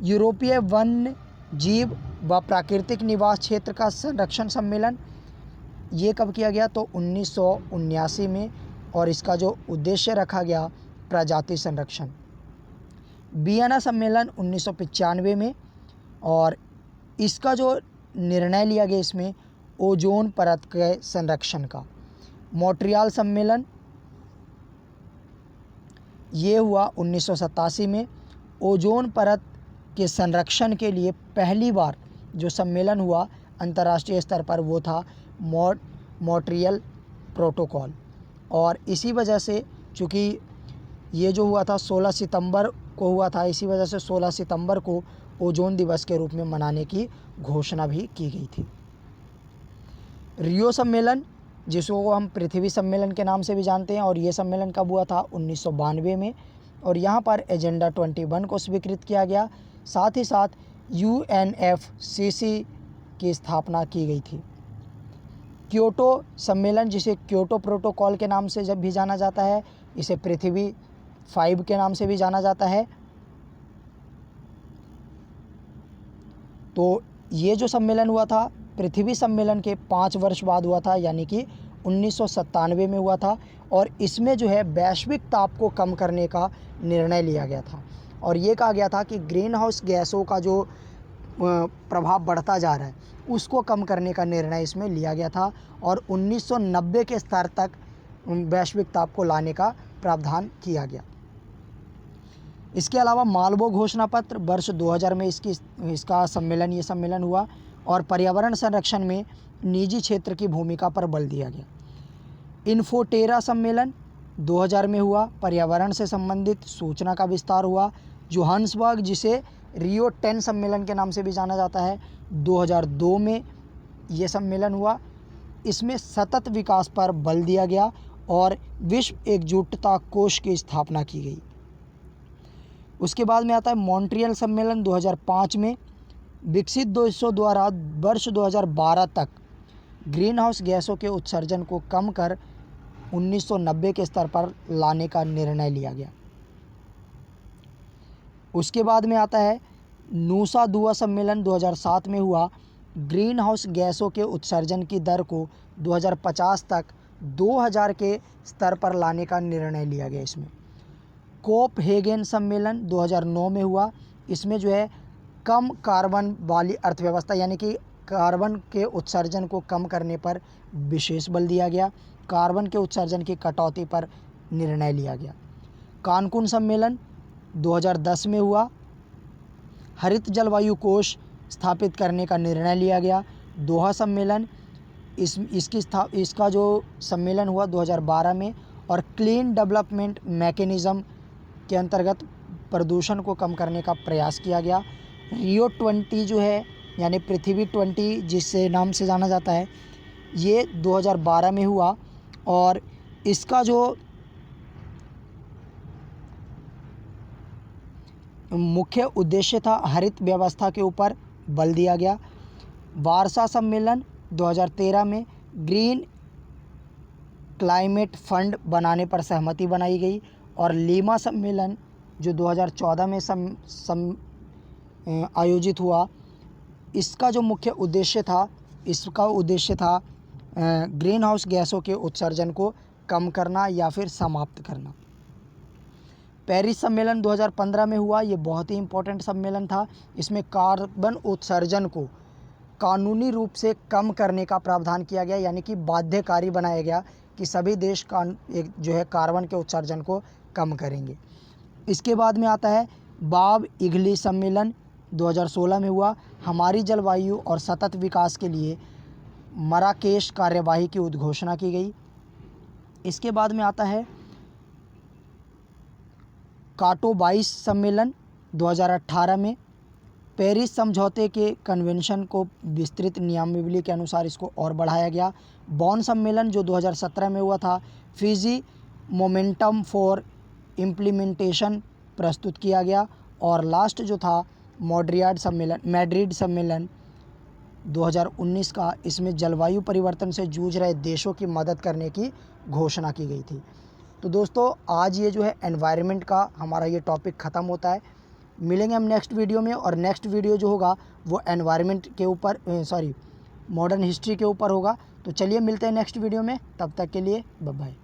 यूरोपीय वन्य जीव व प्राकृतिक निवास क्षेत्र का संरक्षण सम्मेलन ये कब किया गया? तो 1979 में, और इसका जो उद्देश्य रखा गया प्रजाति संरक्षण। वियना सम्मेलन 1995 में, और इसका जो निर्णय लिया गया इसमें ओजोन परत के संरक्षण का। मॉन्ट्रियल सम्मेलन ये हुआ 1987 में। ओजोन परत के संरक्षण के लिए पहली बार जो सम्मेलन हुआ अंतर्राष्ट्रीय स्तर पर वो था मॉन्ट्रियल प्रोटोकॉल, और इसी वजह से चूँकि ये जो हुआ था 16 सितंबर को हुआ था, इसी वजह से 16 सितंबर को ओजोन दिवस के रूप में मनाने की घोषणा भी की गई थी। रियो सम्मेलन जिसको हम पृथ्वी सम्मेलन के नाम से भी जानते हैं, और ये सम्मेलन कब हुआ था? 1992 में, और यहाँ पर एजेंडा 21 को स्वीकृत किया गया। साथ ही साथ UNFCCC की स्थापना की गई थी। क्योटो सम्मेलन जिसे क्योटो प्रोटोकॉल के नाम से जब भी जाना जाता है, इसे पृथ्वी 5 के नाम से भी जाना जाता है। तो ये जो सम्मेलन हुआ था पृथ्वी सम्मेलन के 5 वर्ष बाद हुआ था, यानी कि 1997 में हुआ था, और इसमें जो है वैश्विक ताप को कम करने का निर्णय लिया गया था। और ये कहा गया था कि ग्रीन हाउस गैसों का जो प्रभाव बढ़ता जा रहा है उसको कम करने का निर्णय इसमें लिया गया था, और 1990 के स्तर तक वैश्विक ताप को लाने का प्रावधान किया गया। इसके अलावा मालबो घोषणा पत्र वर्ष 2000 में इसका सम्मेलन हुआ, और पर्यावरण संरक्षण में निजी क्षेत्र की भूमिका पर बल दिया गया। इन्फोटेरा सम्मेलन 2000 में हुआ, पर्यावरण से संबंधित सूचना का विस्तार हुआ। जोहान्सबर्ग, जिसे रियो 10 सम्मेलन के नाम से भी जाना जाता है, 2002 में ये सम्मेलन हुआ। इसमें सतत विकास पर बल दिया गया और विश्व एकजुटता कोष की स्थापना की गई। उसके बाद में आता है मॉन्ट्रियल सम्मेलन 2005 में। विकसित देशों द्वारा वर्ष 2012 तक ग्रीन हाउस गैसों के उत्सर्जन को कम कर 1990 के स्तर पर लाने का निर्णय लिया गया। उसके बाद में आता है नूसा दुआ सम्मेलन 2007 में हुआ। ग्रीन हाउस गैसों के उत्सर्जन की दर को 2050 तक 2000 के स्तर पर लाने का निर्णय लिया गया। इसमें कोपहेगन सम्मेलन 2009 में हुआ। इसमें जो है कम कार्बन वाली अर्थव्यवस्था यानी कि कार्बन के उत्सर्जन को कम करने पर विशेष बल दिया गया। कार्बन के उत्सर्जन की कटौती पर निर्णय लिया गया। कानकुन सम्मेलन 2010 में हुआ। हरित जलवायु कोष स्थापित करने का निर्णय लिया गया। दोहा सम्मेलन इसका जो सम्मेलन हुआ 2012 में, और क्लीन डेवलपमेंट मैकेनिज़्म के अंतर्गत प्रदूषण को कम करने का प्रयास किया गया। रियो 20 जो है यानी पृथ्वी 20 जिससे नाम से जाना जाता है, ये 2012 में हुआ और इसका जो मुख्य उद्देश्य था हरित व्यवस्था के ऊपर बल दिया गया। वार्सा सम्मेलन 2013 में ग्रीन क्लाइमेट फंड बनाने पर सहमति बनाई गई। और लीमा सम्मेलन जो 2014 में आयोजित हुआ, इसका जो मुख्य उद्देश्य था ग्रीन हाउस गैसों के उत्सर्जन को कम करना या फिर समाप्त करना। पेरिस सम्मेलन 2015 में हुआ। ये बहुत ही इम्पोर्टेंट सम्मेलन था। इसमें कार्बन उत्सर्जन को कानूनी रूप से कम करने का प्रावधान किया गया, यानी कि बाध्यकारी बनाया गया कि सभी देश जो है कार्बन के उत्सर्जन को कम करेंगे। इसके बाद में आता है बाब इगली सम्मेलन 2016 में हुआ। हमारी जलवायु और सतत विकास के लिए मराकेश कार्यवाही की उद्घोषणा की गई। इसके बाद में आता है काटो-22 सम्मेलन 2018 में। पेरिस समझौते के कन्वेंशन को विस्तृत नियमावली के अनुसार इसको और बढ़ाया गया। बॉन सम्मेलन जो 2017 में हुआ था। फिजी मोमेंटम फॉर इम्प्लीमेंटेशन प्रस्तुत किया गया। और लास्ट जो था मैड्रिड सम्मेलन 2019 का, इसमें जलवायु परिवर्तन से जूझ रहे देशों की मदद करने की घोषणा की गई थी। तो दोस्तों आज ये जो है एनवायरनमेंट का हमारा ये टॉपिक ख़त्म होता है। मिलेंगे हम नेक्स्ट वीडियो में, और नेक्स्ट वीडियो जो होगा वो एनवायरनमेंट के ऊपर मॉडर्न हिस्ट्री के ऊपर होगा। तो चलिए मिलते हैं नेक्स्ट वीडियो में, तब तक के लिए बाय बाय।